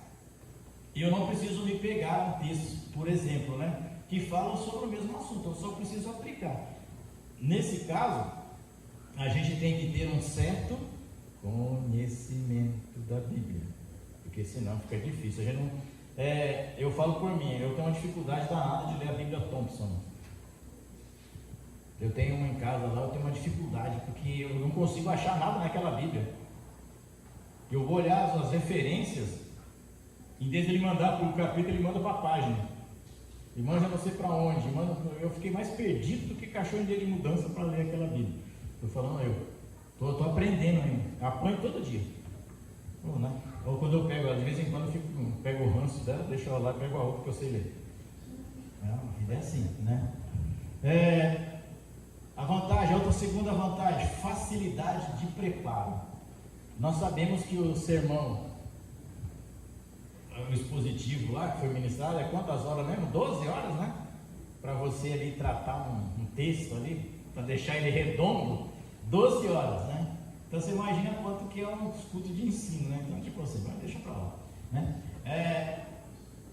eu não preciso me pegar um texto, por exemplo, que falam sobre o mesmo assunto, eu só preciso aplicar. Nesse caso, a gente tem que ter um certo conhecimento da Bíblia, porque senão fica difícil. A gente não, eu falo por mim, eu tenho uma dificuldade danada de ler a Bíblia Thompson. Eu tenho uma em casa lá, eu tenho uma dificuldade, porque eu não consigo achar nada naquela Bíblia. Eu vou olhar as referências, em vez de ele mandar para o capítulo, ele manda para a página. E manda não sei para onde. Eu fiquei mais perdido do que cachorro em dia de mudança para ler aquela Bíblia. Estou falando, eu estou aprendendo ainda. Apanho todo dia. Ou quando eu pego, de vez em quando eu pego o ranço dela, deixo ela lá e pego a outra que eu sei ler. A vida é assim, né? A vantagem, outra segunda vantagem, facilidade de preparo. Nós sabemos que o sermão, o expositivo lá que foi ministrado, é quantas horas mesmo? 12 horas, né? Para você ali tratar um texto ali, para deixar ele redondo, 12 horas, né? Então você imagina quanto que é um culto de ensino, né? Então, tipo assim, vai deixar para lá, né?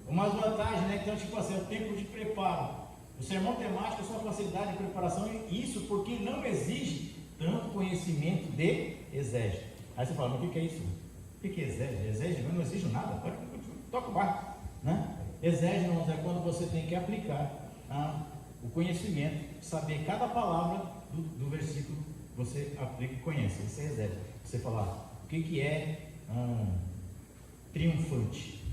Umas vantagens, né? Então, tipo assim, é o tempo de preparo. O sermão temático é sua facilidade de preparação, isso porque não exige tanto conhecimento de exégese. Aí você fala, mas o que é isso? O que é exégese? Exégese não exige nada, toca o barco, né? Exégese, irmãos, é quando você tem que aplicar o conhecimento, saber cada palavra do versículo, você aplica e conhece. Isso é exégese. Você falar, o que é triunfante?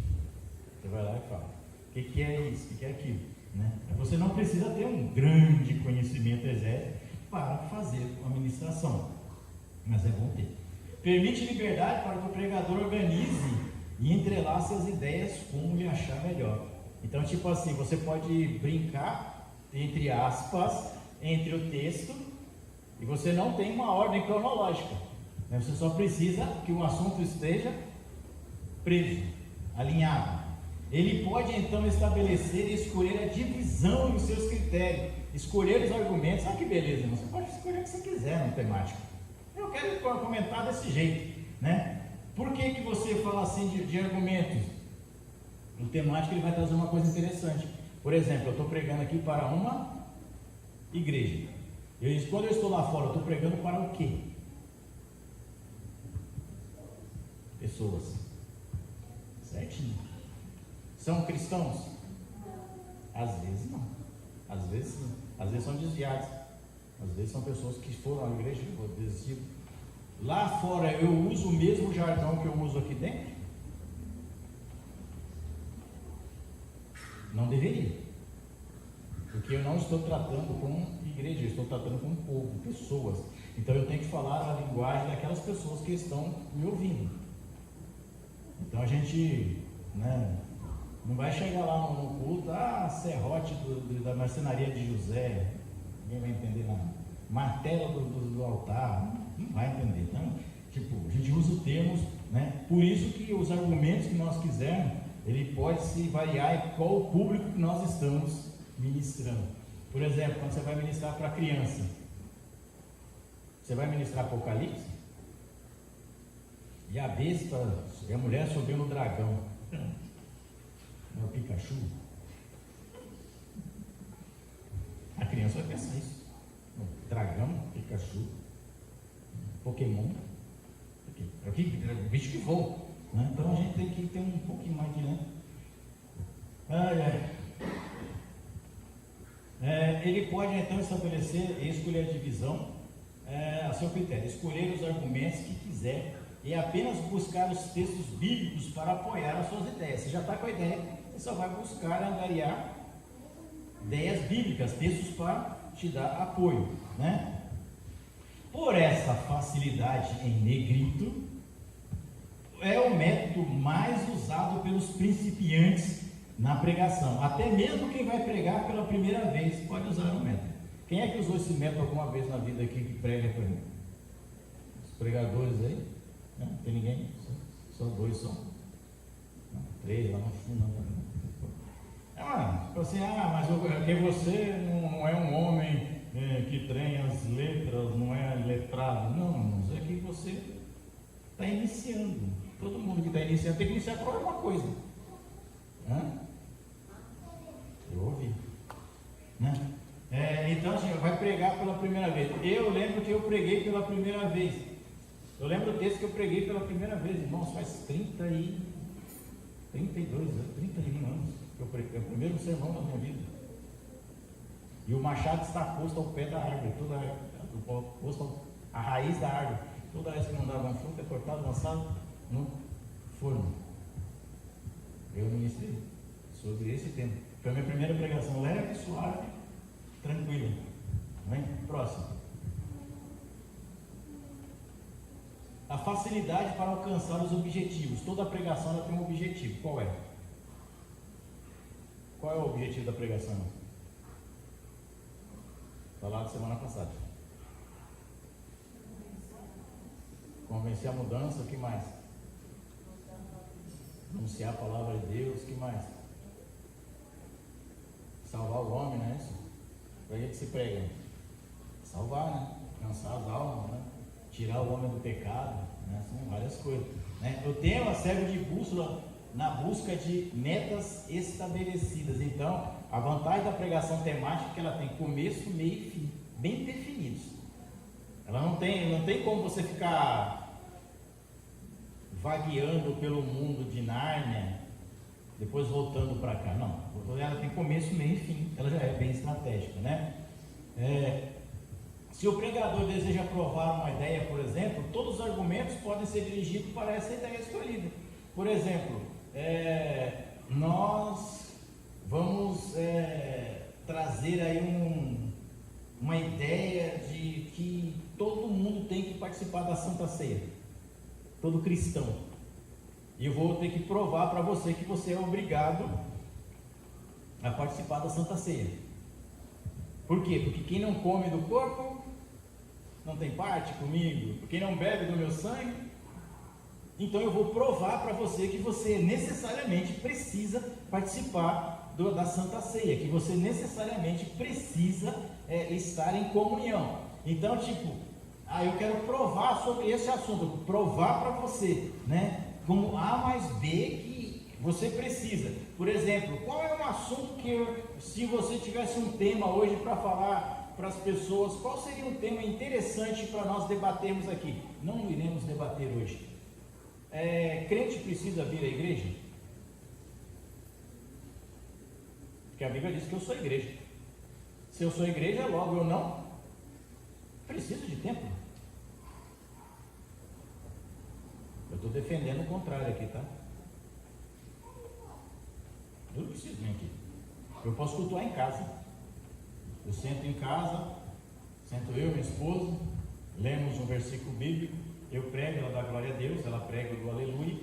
Você vai lá e fala, o que é isso? O que é aquilo? Né? Você não precisa ter um grande conhecimento exégese para fazer a ministração, mas é bom ter. Permite liberdade para que o pregador organize e entrelace as ideias como lhe achar melhor. Então, tipo assim, você pode brincar, entre aspas, entre o texto, e você não tem uma ordem cronológica, né? Você só precisa que o assunto esteja preso, alinhado. Ele pode então estabelecer e escolher a divisão dos seus critérios, escolher os argumentos. Que beleza, você pode escolher o que você quiser no temático. Eu quero comentar desse jeito, né? Por que você fala assim de argumentos? No temático ele vai trazer uma coisa interessante. Por exemplo, eu estou pregando aqui para uma igreja. Quando eu estou lá fora, eu estou pregando para o quê? Pessoas. Certinho. São cristãos? Às vezes não. Às vezes sim. Às vezes são desviados. Às vezes são pessoas que foram à igreja e desistiram. Lá fora eu uso o mesmo jargão que eu uso aqui dentro? Não deveria. Porque eu não estou tratando com igreja, eu estou tratando com povo, pessoas. Então eu tenho que falar a linguagem daquelas pessoas que estão me ouvindo. Então a gente, né, não vai chegar lá no culto, serrote da marcenaria de José, ninguém vai entender nada. Martelo do altar, não vai entender. Então, tipo, a gente usa termos, né? Por isso que os argumentos que nós quisermos, ele pode se variar em qual o público que nós estamos ministrando. Por exemplo, quando você vai ministrar para criança, você vai ministrar Apocalipse, e a besta, e a mulher subiu no dragão. É o Pikachu. A criança vai pensar isso. Dragão, Pikachu, Pokémon, é o bicho que voa, né? Então a gente tem que ter um pouquinho mais de, né? Ele pode então estabelecer e escolher a divisão a seu critério, escolher os argumentos que quiser e apenas buscar os textos bíblicos para apoiar as suas ideias. Você já está com a ideia, você só vai buscar angariar ideias bíblicas, textos para te dar apoio, né? Por essa facilidade em negrito, é o método mais usado pelos principiantes na pregação. Até mesmo quem vai pregar pela primeira vez pode usar o método. Quem é que usou esse método alguma vez na vida aqui que prega para mim? Os pregadores aí? Não tem ninguém? Só dois só. Não, 3 lá no fundo. Assim, mas porque você não é um homem que tem as letras, não é letrado. Não, irmãos, é que você está iniciando. Todo mundo que está iniciando tem que iniciar por alguma coisa. Eu ouvi, né? Então, assim, vai pregar pela primeira vez. Eu lembro que eu preguei pela primeira vez. Eu lembro o texto que eu preguei pela primeira vez, irmãos, faz 32 anos que eu preguei. É o primeiro sermão da minha vida. E o machado está posto ao pé da árvore, posto à raiz da árvore. Toda vez que não dava fruto é cortado, lançado no forno. Eu ministrei sobre esse tema. Foi a minha primeira pregação, leve, suave, tranquila. Vem? Próximo. A facilidade para alcançar os objetivos. Toda pregação ela tem um objetivo. Qual é? Qual é o objetivo da pregação? Falado semana passada. Convencer a mudança, o que mais? Anunciar a palavra de Deus, o que mais? Salvar o homem, não é isso? Para que se prega? Salvar, né? Cansar as almas, né? Tirar o homem do pecado, né? São várias coisas, né? O tema serve de bússola na busca de metas estabelecidas. Então, a vantagem da pregação temática é que ela tem começo, meio e fim, bem definidos. Ela não tem como você ficar vagueando pelo mundo de Nárnia, depois voltando para cá. Não, ela tem começo, meio e fim. Ela já é bem estratégica, né? Se o pregador deseja provar uma ideia, por exemplo, todos os argumentos podem ser dirigidos para essa ideia escolhida. Por exemplo, nós vamos trazer aí uma ideia de que todo mundo tem que participar da Santa Ceia, todo cristão. E eu vou ter que provar para você que você é obrigado a participar da Santa Ceia. Por quê? Porque quem não come do corpo não tem parte comigo, quem não bebe do meu sangue. Então eu vou provar para você que você necessariamente precisa participar da Santa Ceia, que você necessariamente precisa estar em comunhão. Então, eu quero provar sobre esse assunto, provar para você, né, como A mais B que você precisa. Por exemplo, qual é um assunto que, se você tivesse um tema hoje para falar para as pessoas, qual seria um tema interessante para nós debatermos aqui? Não iremos debater hoje. Crente precisa vir à igreja? Porque a Bíblia diz que eu sou igreja. Se eu sou igreja, logo eu não preciso de templo. Eu estou defendendo o contrário aqui, tá? Eu não preciso vir aqui. Eu posso cultuar em casa. Eu sento em casa, sento eu e minha esposa, lemos um versículo bíblico, eu prego, ela dá glória a Deus, ela prega do aleluia,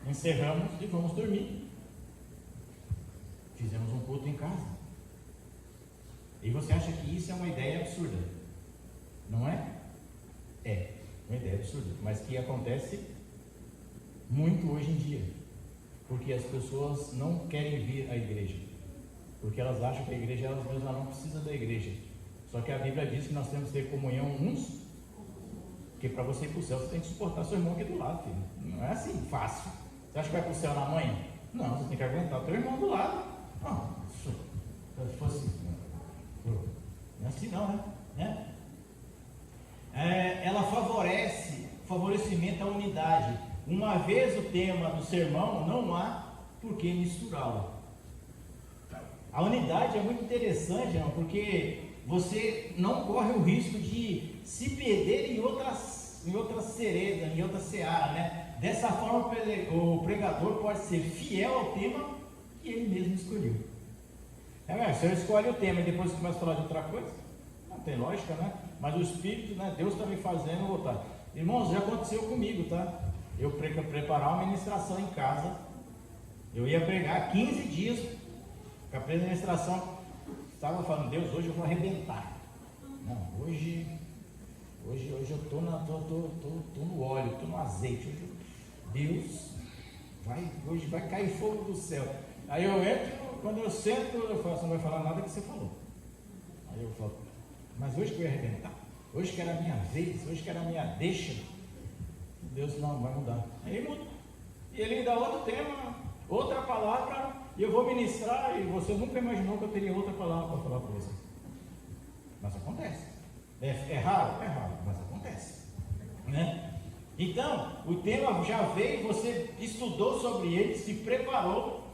encerramos e vamos dormir. Fizemos um culto em casa. E você acha que isso é uma ideia absurda? Não é? É uma ideia absurda, mas que acontece muito hoje em dia, porque as pessoas não querem vir à igreja, porque elas acham que a igreja, elas mesmas não precisam da igreja. Só que a Bíblia diz que nós temos que ter comunhão uns, porque para você ir para o céu, você tem que suportar seu irmão aqui do lado, filho. Não é assim fácil. Você acha que vai para o céu na manhã? Não, você tem que aguentar o teu irmão do lado. Não, se fosse, não é assim não, né? Ela favorecimento à unidade. Uma vez o tema do sermão, não há por que misturá-lo. A unidade é muito interessante, irmão, porque você não corre o risco de se perder em outra cereza, em outra seara, né? Dessa forma o pregador pode ser fiel ao tema que ele mesmo escolheu. Se eu escolho o tema e depois começo a falar de outra coisa, não tem lógica, né? Mas o Espírito, né, Deus está me fazendo voltar. Irmãos, já aconteceu comigo, tá? Eu preparar uma ministração em casa, eu ia pregar 15 dias, com a administração, estava falando, Deus, hoje eu vou arrebentar. Não, hoje eu estou no óleo, estou no azeite. Deus, hoje vai cair fogo do céu. Aí eu entro, quando eu sento, eu falo, você não vai falar nada que você falou. Aí eu falo, mas hoje que eu ia arrebentar, hoje que era a minha vez, hoje que era a minha deixa. Deus não vai mudar. Aí muda. E ele me dá outro tema, outra palavra, e eu vou ministrar, e você nunca imaginou que eu teria outra palavra para falar para você. Mas acontece. É raro, mas acontece, né? Então, o tema já veio, você estudou sobre ele, se preparou,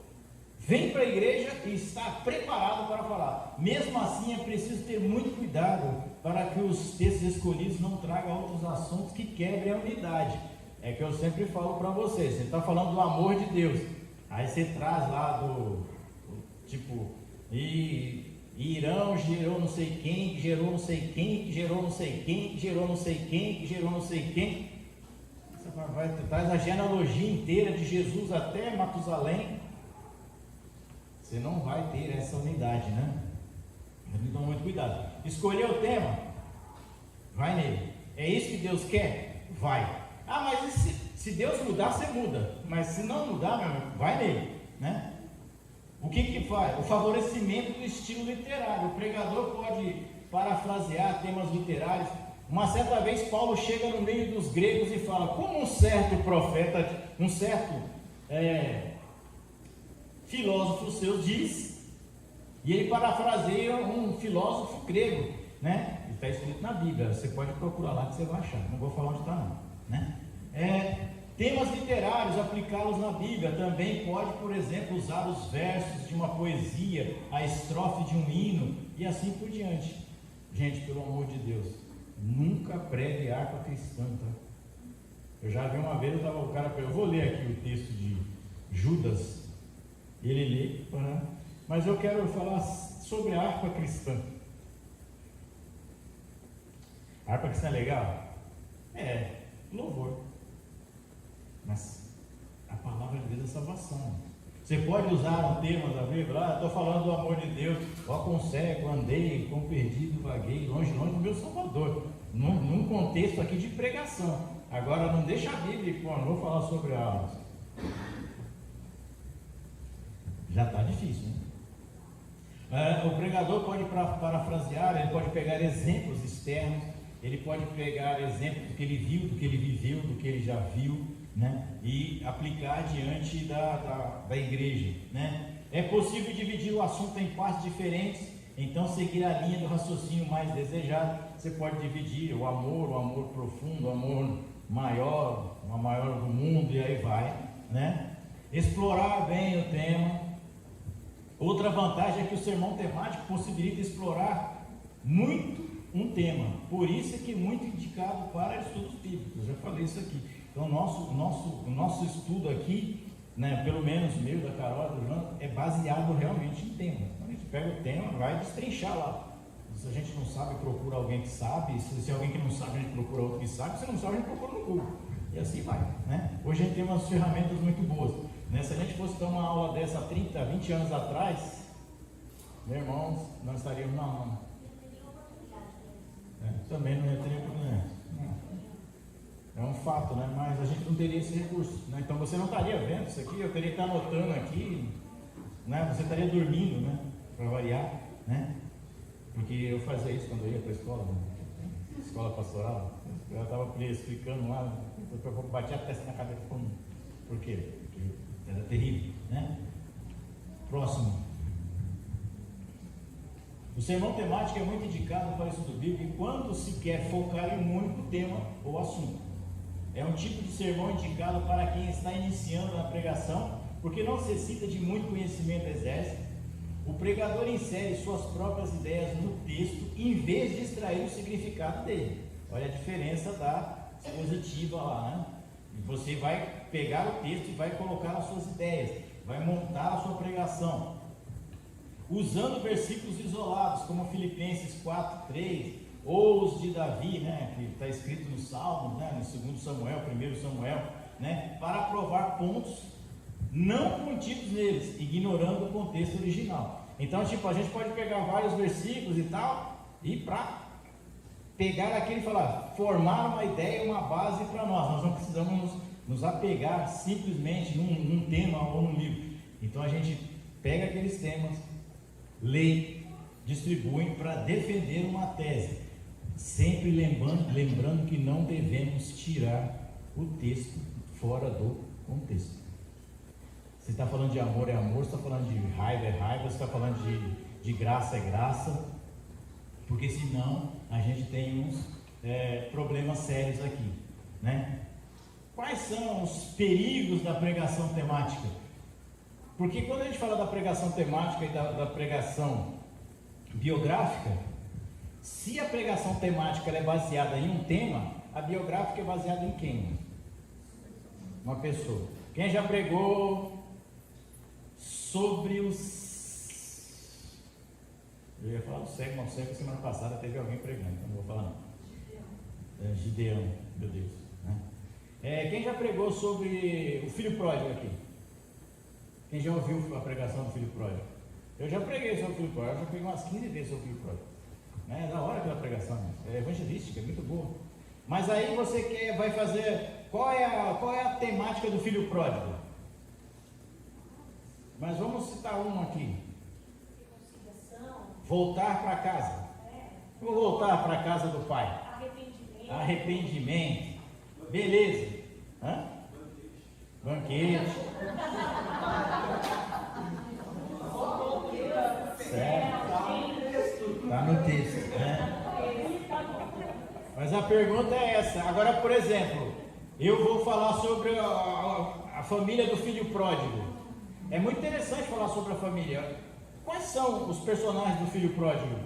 vem para a igreja e está preparado para falar. Mesmo assim, é preciso ter muito cuidado para que os textos escolhidos não tragam outros assuntos que quebrem a unidade. É que eu sempre falo para vocês, você está falando do amor de Deus, aí você traz lá tipo, Irão gerou não sei quem, que gerou não sei quem, que gerou não sei quem, que gerou não sei quem, que gerou não sei quem. Você traz a genealogia inteira de Jesus até Matusalém. Você não vai ter essa unidade, né? Então, muito cuidado. Escolher o tema, vai nele. É isso que Deus quer? Vai. Ah, mas se Deus mudar, você muda. Mas se não mudar, meu irmão, vai nele, né? O que faz? O favorecimento do estilo literário. O pregador pode parafrasear temas literários. Uma certa vez Paulo chega no meio dos gregos e fala, como um certo profeta, um certo filósofo seu diz, e ele parafraseia um filósofo grego, né? Está escrito na Bíblia, você pode procurar lá que você vai achar, não vou falar onde está não, né? Temas literários, aplicá-los na Bíblia, também pode, por exemplo, usar os versos de uma poesia, a estrofe de um hino, e assim por diante. Gente, pelo amor de Deus, nunca pregue harpa cristã, tá? Eu já vi uma vez, eu vou ler aqui o texto de Judas, ele lê, mas eu quero falar sobre a harpa cristã. A harpa cristã é legal? É, louvor. Mas a palavra de Deus é salvação. Você pode usar um termo da Bíblia, estou falando do amor de Deus, ó com cego, andei, com perdido, vaguei, longe do meu Salvador, num contexto aqui de pregação. Agora não deixa a Bíblia, não vou falar sobre a... Já está difícil, né? O pregador pode parafrasear, ele pode pegar exemplos externos, ele pode pegar exemplos do que ele viu, do que ele viveu, do que ele já viu, né? E aplicar diante da igreja, né? É possível dividir o assunto em partes diferentes, então seguir a linha do raciocínio mais desejado. Você pode dividir o amor profundo, o amor maior, o maior do mundo, e aí vai, né? Explorar bem o tema. Outra vantagem é que o sermão temático possibilita explorar muito um tema, por isso é que é muito indicado para estudos bíblicos. Eu já falei isso aqui. Então o nosso estudo aqui, né, pelo menos o meu, da Carol, do João, é baseado realmente em temas. Então, a gente pega o tema e vai destrinchar lá. Se a gente não sabe, procura alguém que sabe. Se alguém que não sabe, a gente procura outro que sabe. Se não sabe, a gente procura no Google. E assim vai, né? Hoje a gente tem umas ferramentas muito boas, né? Se a gente fosse dar uma aula dessa 30, 20 anos atrás, meu irmão, nós estaríamos na mão. Também não ia ter oportunidade. É um fato, né? Mas a gente não teria esse recurso, né? Então você não estaria vendo isso aqui, eu teria que estar anotando aqui, né? Você estaria dormindo, né? Para variar, né? Porque eu fazia isso quando eu ia para a escola, né? Escola pastoral. Eu estava explicando lá, eu batia a testa na cabeça. Por quê? Porque era terrível, né? Próximo. O sermão temático é muito indicado para o estudo bíblico quando se quer focar em um único tema ou assunto. É um tipo de sermão indicado para quem está iniciando na pregação, porque não necessita de muito conhecimento exército. O pregador insere suas próprias ideias no texto, em vez de extrair o significado dele. Olha a diferença da expositiva lá, né? Você vai pegar o texto e vai colocar as suas ideias, vai montar a sua pregação, usando versículos isolados, como Filipenses 4:3, ou os de Davi, né, que está escrito nos Salmos, né, no 2 Samuel, 1 Samuel, né, para provar pontos não contidos neles, ignorando o contexto original. Então, a gente pode pegar vários versículos e tal, e para pegar aquele e falar, formar uma ideia, uma base para nós não precisamos nos apegar simplesmente num tema ou num livro. Então, a gente pega aqueles temas, lê, distribui para defender uma tese, sempre lembrando que não devemos tirar o texto fora do contexto. Se está falando de amor é amor, se está falando de raiva é raiva, se está falando de graça é graça, porque senão a gente tem uns problemas sérios aqui, né? Quais são os perigos da pregação temática? Porque quando a gente fala da pregação temática e da pregação biográfica, se a pregação temática ela é baseada em um tema, a biográfica é baseada em quem? Uma pessoa. Quem já pregou sobre os... Eu ia falar o cego, mas o cego semana passada teve alguém pregando, então não vou falar não. Gideão, meu Deus. Né? Quem já pregou sobre o filho pródigo aqui? Quem já ouviu a pregação do filho pródigo? Eu já preguei sobre o filho pródigo, eu já preguei umas 15 vezes sobre o filho pródigo. É da hora aquela pregação, é evangelística, é muito boa. Mas aí você vai fazer, qual é a temática do filho pródigo? Mas vamos citar um aqui. Voltar para casa. Vou voltar para a casa do pai. Arrependimento. Beleza. Banquete. Certo. Está no texto, né? Mas a pergunta é essa. Agora, por exemplo, eu vou falar sobre a família do filho pródigo. É muito interessante falar sobre a família. Quais são os personagens do filho pródigo?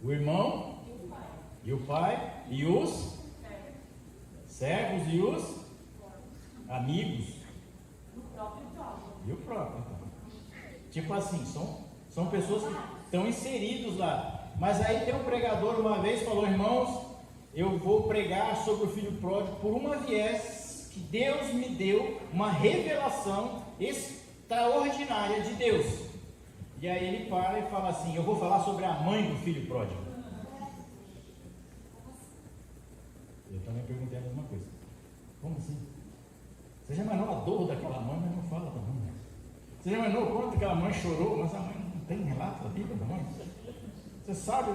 O irmão e o pai e os servos e os amigos e o próprio. Então. Tipo assim, são pessoas que estão inseridos lá. Mas aí tem um pregador uma vez falou: irmãos, eu vou pregar sobre o filho pródigo por uma viés que Deus me deu, uma revelação extraordinária de Deus. E aí ele para e fala assim: eu vou falar sobre a mãe do filho pródigo. Eu também perguntei a mesma coisa. Como assim? Você já imaginou a dor daquela mãe, mas não fala da mãe. Você já imaginou o quanto aquela mãe chorou, mas a mãe não tem relato da Bíblia da mãe? Você sabe?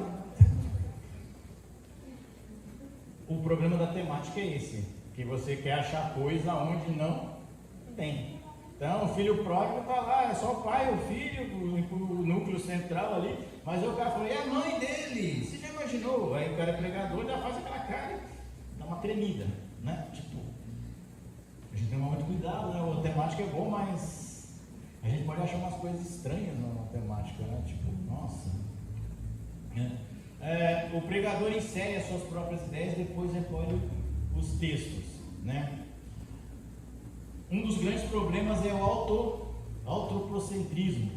O problema da temática é esse, que você quer achar coisa onde não tem. Então, o filho pródigo está lá, é só o pai, o filho, o núcleo central ali, mas o cara falou: é a mãe dele, você já imaginou? Aí o cara é pregador, já faz aquela cara, dá uma tremida, né? Tipo, a gente tem que tomar muito cuidado, né? A temática é bom, mas a gente pode achar umas coisas estranhas na temática, né? Tipo, nossa. O pregador insere as suas próprias ideias, depois recolhe os textos, né? Um dos grandes problemas é o autoprocentrismo,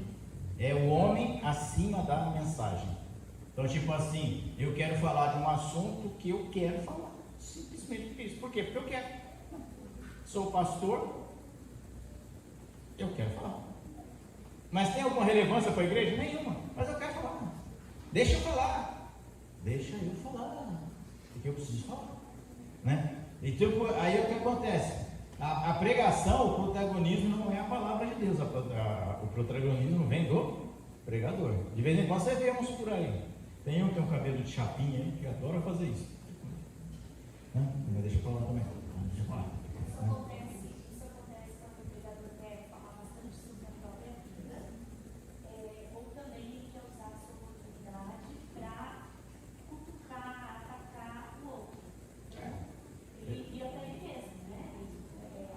é o homem acima da mensagem. Então, tipo assim, eu quero falar de um assunto que eu quero falar, simplesmente por isso. Por quê? Porque eu quero. Sou pastor, eu quero falar. Mas tem alguma relevância para a igreja? Nenhuma, mas eu quero falar. Deixa eu falar, porque eu preciso falar, né? Então, aí o que acontece? A pregação, o protagonismo não é a palavra de Deus, o protagonismo vem do pregador. De vez em quando você vê uns por aí. Tem um que tem um cabelo de chapinha aí, que adora fazer isso, né? Mas deixa eu falar também. Deixa eu falar. Isso acontece quando o pregador quer falar bastante sobre a própria vida, ou também ele quer usar essa oportunidade para cutucar, atacar o outro. E até ele mesmo, né?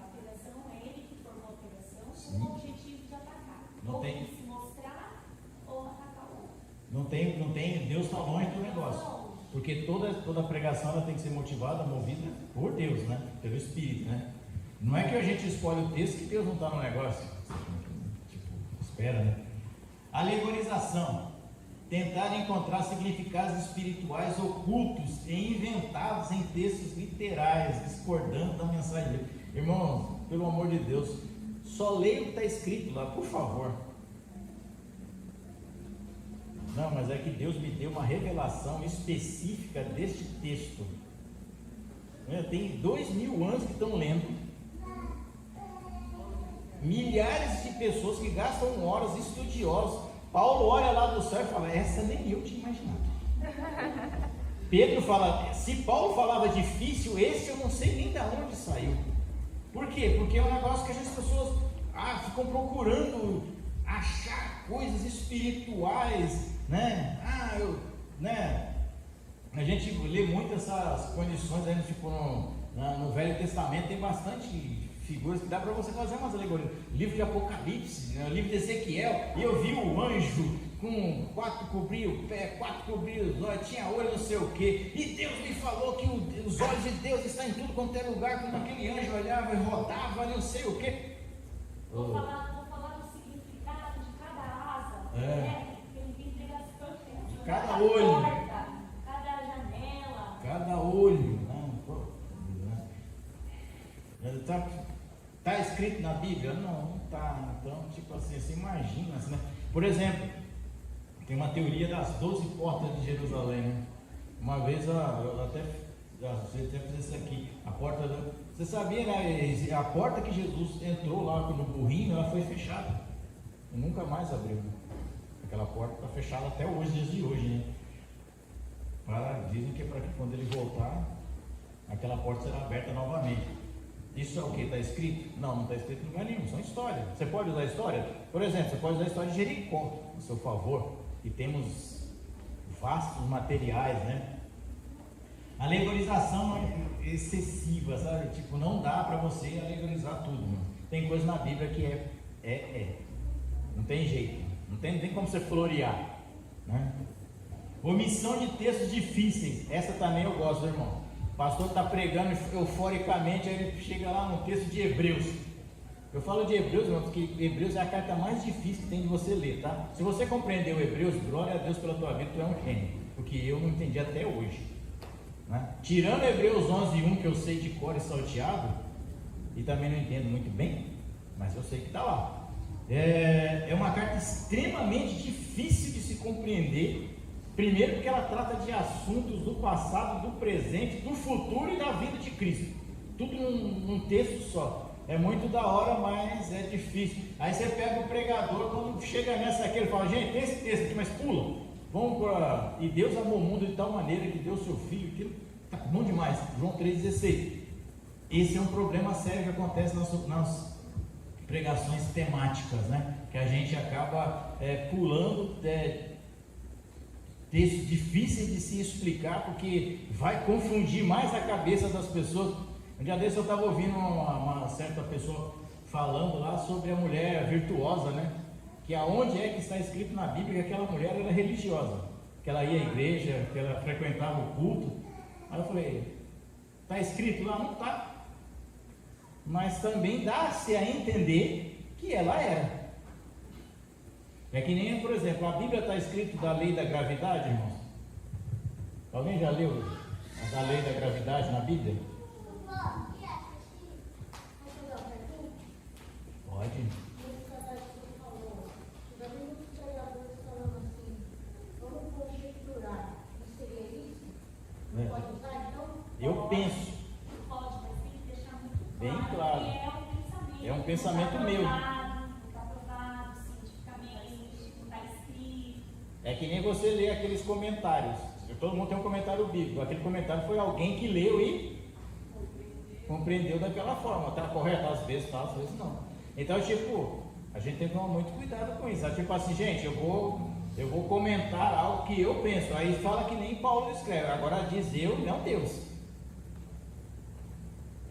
A pregação é ele que formou a pregação com o objetivo de atacar. Ou de se mostrar ou atacar o outro. Não tem, Deus está longe do negócio. Porque toda pregação ela tem que ser motivada, movida por Deus, né? Pelo Espírito, né? Não é que a gente escolhe o texto que Deus não está no negócio. Tipo, espera, né? Alegorização. Tentar encontrar significados espirituais ocultos e inventados em textos literais, discordando da mensagem dele. Irmãos, pelo amor de Deus, só leia o que está escrito lá, por favor. Não, mas é que Deus me deu uma revelação específica deste texto. Tem 2000 anos que estão lendo. Milhares de pessoas que gastam horas, estudiosos. Paulo olha lá do céu e fala: essa nem eu tinha imaginado. Pedro fala: se Paulo falava difícil, esse eu não sei nem de onde saiu. Por quê? Porque é um negócio que as pessoas ficam procurando achar coisas espirituais, né? A gente lê muito essas condições, aí, tipo, no Velho Testamento tem bastante figuras que dá para você fazer umas alegorias. Livro de Apocalipse, né? Livro de Ezequiel, e eu vi o anjo com 4 cobriu o pé, 4 cobriu os olhos, tinha olho não sei o que, e Deus me falou que os olhos de Deus estão em tudo quanto é lugar, quando aquele anjo olhava e rodava, não sei o que. Vou falar do significado de cada asa, né? Ele tem pregação, de cada olho, porta, cada janela, cada olho, Está escrito na Bíblia? Não está. Então, tipo assim, você imagina, assim, né? Por exemplo, tem uma teoria das 12 portas de Jerusalém, né? Uma vez eu até fiz isso aqui, a porta do... Você sabia, né? A porta que Jesus entrou lá no burrinho, ela foi fechada e nunca mais abriu. Aquela porta está fechada até hoje, dias de hoje, né? Dizem que é para que quando ele voltar, aquela porta será aberta novamente. Isso é o que? Está escrito? Não está escrito em lugar nenhum, são histórias. Você pode usar a história? Por exemplo, você pode usar a história de Jericó a seu favor, e temos vastos materiais, né? Alegorização é excessiva, sabe? Tipo, não dá para você alegorizar tudo, né? Tem coisa na Bíblia que não tem jeito, não tem como você florear, né? Omissão de textos difíceis, essa também eu gosto, irmão. O pastor está pregando euforicamente, aí ele chega lá no texto de Hebreus. Eu falo de Hebreus, irmão, porque Hebreus é a carta mais difícil que tem de você ler, tá? Se você compreendeu Hebreus, glória a Deus pela tua vida, tu é um gênio, porque eu não entendi até hoje, né? Tirando Hebreus 11:1, que eu sei de cor e salteado, e também não entendo muito bem, mas eu sei que está lá. É uma carta extremamente difícil de se compreender. Primeiro porque ela trata de assuntos do passado, do presente, do futuro e da vida de Cristo. Tudo num texto só. É muito da hora, mas é difícil. Aí você pega o pregador, quando chega nessa aqui, ele fala, gente, tem esse texto aqui, mas pula. Vamos para... E Deus amou o mundo de tal maneira que deu seu filho, aquilo tá bom demais. João 3,16. Esse é um problema sério que acontece nas pregações temáticas, né? Que a gente acaba pulando... textos difíceis de se explicar, porque vai confundir mais a cabeça das pessoas. Um dia desse eu estava ouvindo uma certa pessoa falando lá sobre a mulher virtuosa, né? Que aonde é que está escrito na Bíblia que aquela mulher era religiosa, que ela ia à igreja, que ela frequentava o culto. Aí eu falei, está escrito lá? Não está, mas também dá-se a entender que ela era. É que nem, por exemplo, a Bíblia está escrito da lei da gravidade, irmãos? Alguém já leu a lei da gravidade na Bíblia? Pode. Eu penso. Pode, mas tem que deixar muito Bem claro. claro. É um pensamento. É um pensamento meu. É que nem você lê aqueles comentários. Todo mundo tem um comentário bíblico. Aquele comentário foi alguém que leu e compreendeu daquela forma. Está correto? Às vezes tá, às vezes não. Então, tipo, a gente tem que tomar muito cuidado com isso. Tipo assim, gente, eu vou comentar algo que eu penso. Aí fala que nem Paulo escreve. Agora diz eu, não Deus.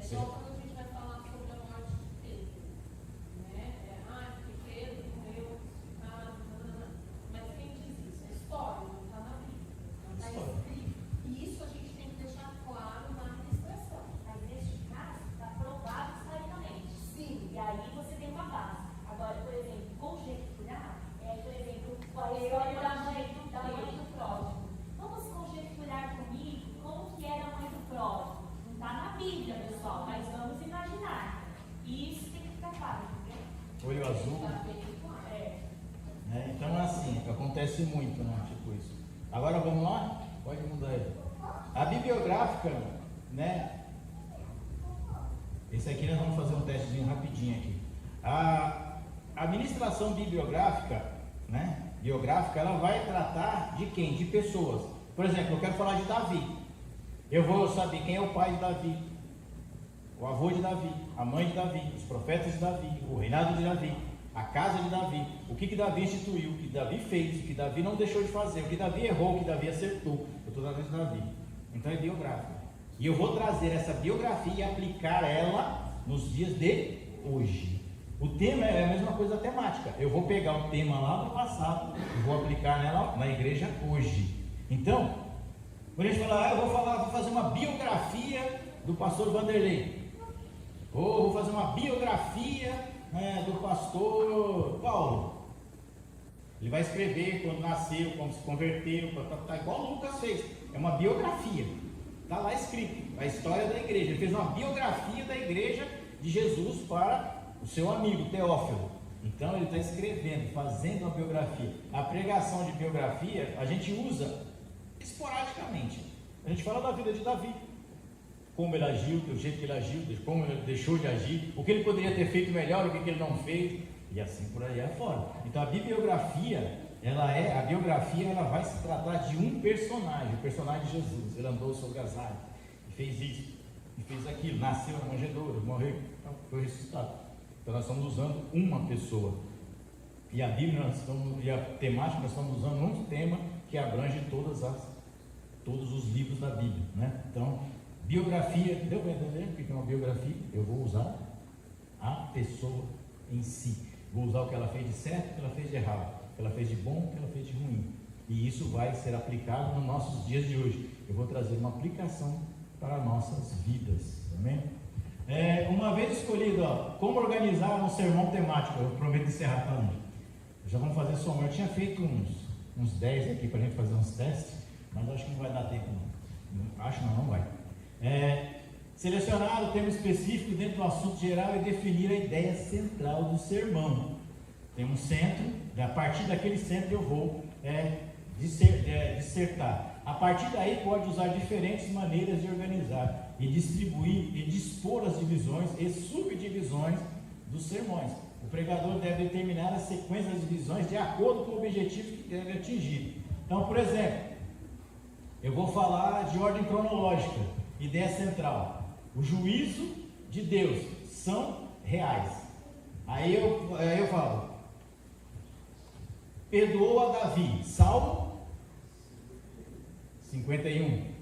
É igual quando a gente vai falar sobre a morte de Pedro, né? Porque Pedro morreu crucificado, mas quem diz isso? É história, não está na Bíblia, não está escrito. E isso a gente tem que deixar claro na administração. Mas neste caso, está provado historicamente. Sim. E aí você tem uma base. Agora, por exemplo, conjecturar, por exemplo, a história da mãe do pródigo. Vamos conjecturar comigo como que era a mãe do pródigo. Não está na Bíblia, pessoal, mas vamos imaginar. E isso tem que ficar claro, entendeu? Olho azul. Né? Então, assim, acontece muito, né? Tipo isso. Agora vamos lá? Pode mudar aí. A bibliográfica, né? Esse aqui nós vamos fazer um testezinho rapidinho aqui. A administração bibliográfica, né? Biográfica, ela vai tratar de quem? De pessoas. Por exemplo, eu quero falar de Davi. Eu vou saber quem é o pai de Davi, o avô de Davi, a mãe de Davi, os profetas de Davi, o reinado de Davi, a casa de Davi, o que Davi instituiu, o que Davi fez, o que Davi não deixou de fazer, o que Davi errou, o que Davi acertou. Eu estou tratando de Davi. Então é biográfico. E eu vou trazer essa biografia e aplicar ela nos dias de hoje. O tema é a mesma coisa da temática. Eu vou pegar um tema lá do passado e vou aplicar nela na igreja hoje. Então, quando a gente fala, vou fazer uma biografia do pastor Vanderlei, ou vou fazer uma biografia do pastor Paulo. Ele vai escrever quando nasceu, como se converteu, tá igual o Lucas fez. É uma biografia. Está lá escrito a história da igreja. Ele fez uma biografia da igreja de Jesus para o seu amigo Teófilo. Então ele está escrevendo, fazendo uma biografia. A pregação de biografia a gente usa esporadicamente. A gente fala da vida de Davi, como ele agiu, do jeito que ele agiu, como ele deixou de agir, o que ele poderia ter feito melhor, o que ele não fez, e assim por aí afora. Então a bibliografia, a biografia vai se tratar de um personagem, o personagem de Jesus. Ele andou sobre as águas, e fez isso, e fez aquilo, nasceu na manjedoura, morreu, foi ressuscitado. Então nós estamos usando uma pessoa. E a Bíblia, e a temática, nós estamos usando um tema que abrange todos os livros da Bíblia, né? Então, biografia, deu para entender o que é uma biografia? Eu vou usar a pessoa em si. Vou usar o que ela fez de certo, o que ela fez de errado, o que ela fez de bom, o que ela fez de ruim. E isso vai ser aplicado nos nossos dias de hoje. Eu vou trazer uma aplicação para nossas vidas. Amém? Uma vez escolhido, como organizar um sermão temático, eu prometo encerrar também. Já vamos fazer soma. Eu tinha feito uns 10 aqui para a gente fazer uns testes, mas acho que não vai dar tempo não. Acho não vai. Selecionar o tema específico dentro do assunto geral e definir a ideia central do sermão. Tem um centro, a partir daquele centro eu vou dissertar. A partir daí pode usar diferentes maneiras de organizar e distribuir e dispor as divisões e subdivisões dos sermões. O pregador deve determinar a sequência das divisões de acordo com o objetivo que deve atingir. Então, por exemplo, eu vou falar de ordem cronológica, ideia central. O juízo de Deus são reais. Aí eu falo, perdoou a Davi, Salmo 51.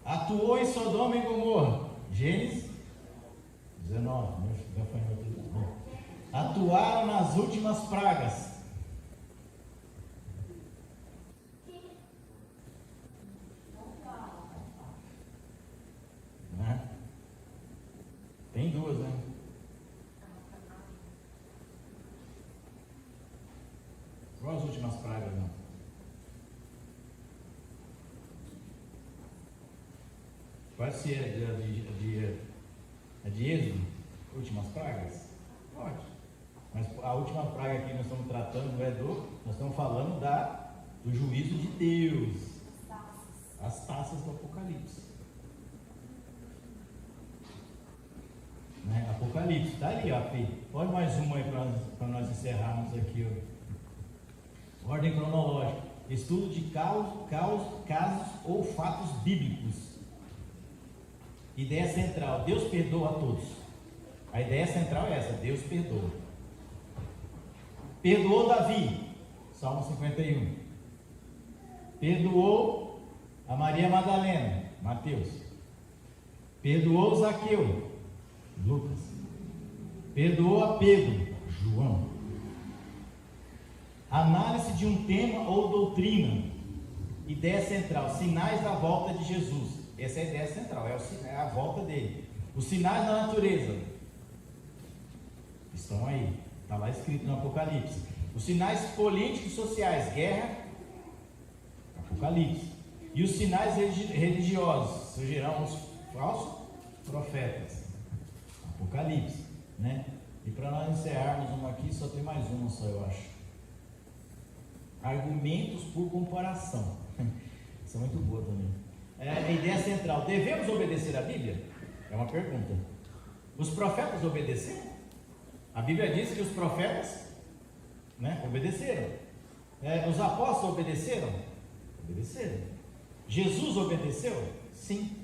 Atuou em Sodoma e Gomorra, Gênesis 19. Já foi em outro. Atuaram nas últimas pragas. Tem duas, né? Qual as últimas pragas, não? Pode ser de Êxodo? Últimas pragas? Pode. Mas a última praga que nós estamos tratando não é nós estamos falando do juízo de Deus. As taças do Apocalipse. Né? Apocalipse, está ali, ó, P. Pode mais uma aí para nós encerrarmos aqui. Ó. Ordem cronológica. Estudo de casos ou fatos bíblicos. Ideia central. Deus perdoa a todos. A ideia central é essa. Deus perdoa. Perdoou Davi. Salmo 51. Perdoou a Maria Madalena. Mateus. Perdoou Zaqueu. Lucas. Perdoou a Pedro. João. Análise de um tema ou doutrina. Ideia central. Sinais da volta de Jesus. Essa é a ideia central. É a volta dele. Os sinais da natureza estão aí. Está lá escrito no Apocalipse. Os sinais políticos e sociais. Guerra. Apocalipse. E os sinais religiosos. Surgirão os falsos profetas. Apocalipse, né? E para nós encerrarmos uma aqui, só tem mais uma só, eu acho. Argumentos por comparação. Isso é muito boa também. A ideia central, devemos obedecer a Bíblia? É uma pergunta. Os profetas obedeceram? A Bíblia diz que os profetas, né, obedeceram. Os apóstolos obedeceram? Obedeceram. Jesus obedeceu? Sim.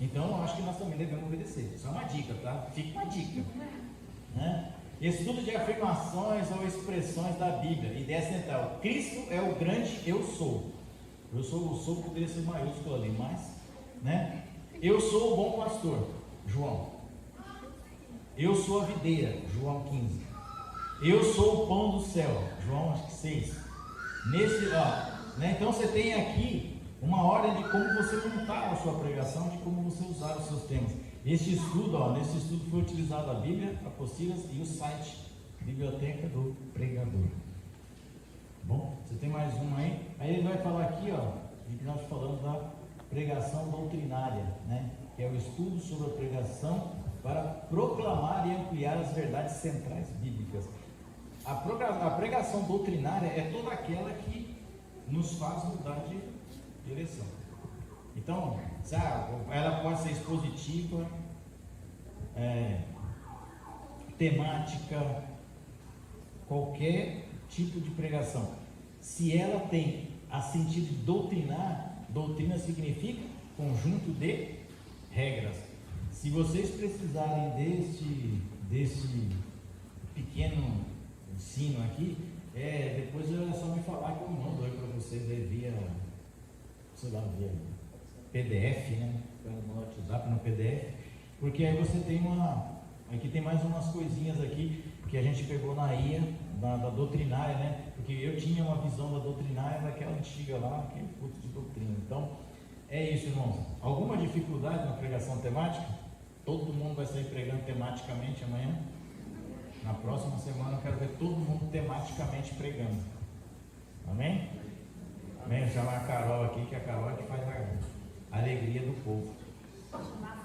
Então, eu acho que nós também devemos obedecer. Isso é uma dica, tá? Fica uma dica. Né? Estudo de afirmações ou expressões da Bíblia. Ideia central. Cristo é o grande eu sou. Eu sou poderia ser maiúsculo ali, mas, né? Eu sou o bom pastor, João. Eu sou a videira, João 15. Eu sou o pão do céu, João acho que 6. Né? Então você tem aqui uma ordem de como você montar a sua pregação, de como você usar os seus temas. Nesse estudo foi utilizado a Bíblia, apostilas e o site Biblioteca do Pregador. Bom, você tem mais uma aí? Aí ele vai falar aqui, de que nós falamos da pregação doutrinária, né? Que é o estudo sobre a pregação para proclamar e ampliar as verdades centrais bíblicas. A pregação doutrinária é toda aquela que nos faz mudar de direção. Então, ela pode ser expositiva, temática, qualquer tipo de pregação. Se ela tem a sentido de doutrinar, doutrina significa conjunto de regras. Se vocês precisarem desse pequeno ensino aqui, depois é só me falar que eu mando aí para vocês aí via PDF, né? No WhatsApp, no PDF, porque aí você tem aqui tem mais umas coisinhas aqui que a gente pegou na IA, da doutrinária, né? Porque eu tinha uma visão da doutrinária daquela antiga lá, aquele culto de doutrina. Então, é isso, irmãos. Alguma dificuldade na pregação temática? Todo mundo vai sair pregando tematicamente amanhã? Na próxima semana eu quero ver todo mundo tematicamente pregando. Amém? Amém? Vou chamar a Carol aqui, que a Carol é que faz a alegria do povo. Chamar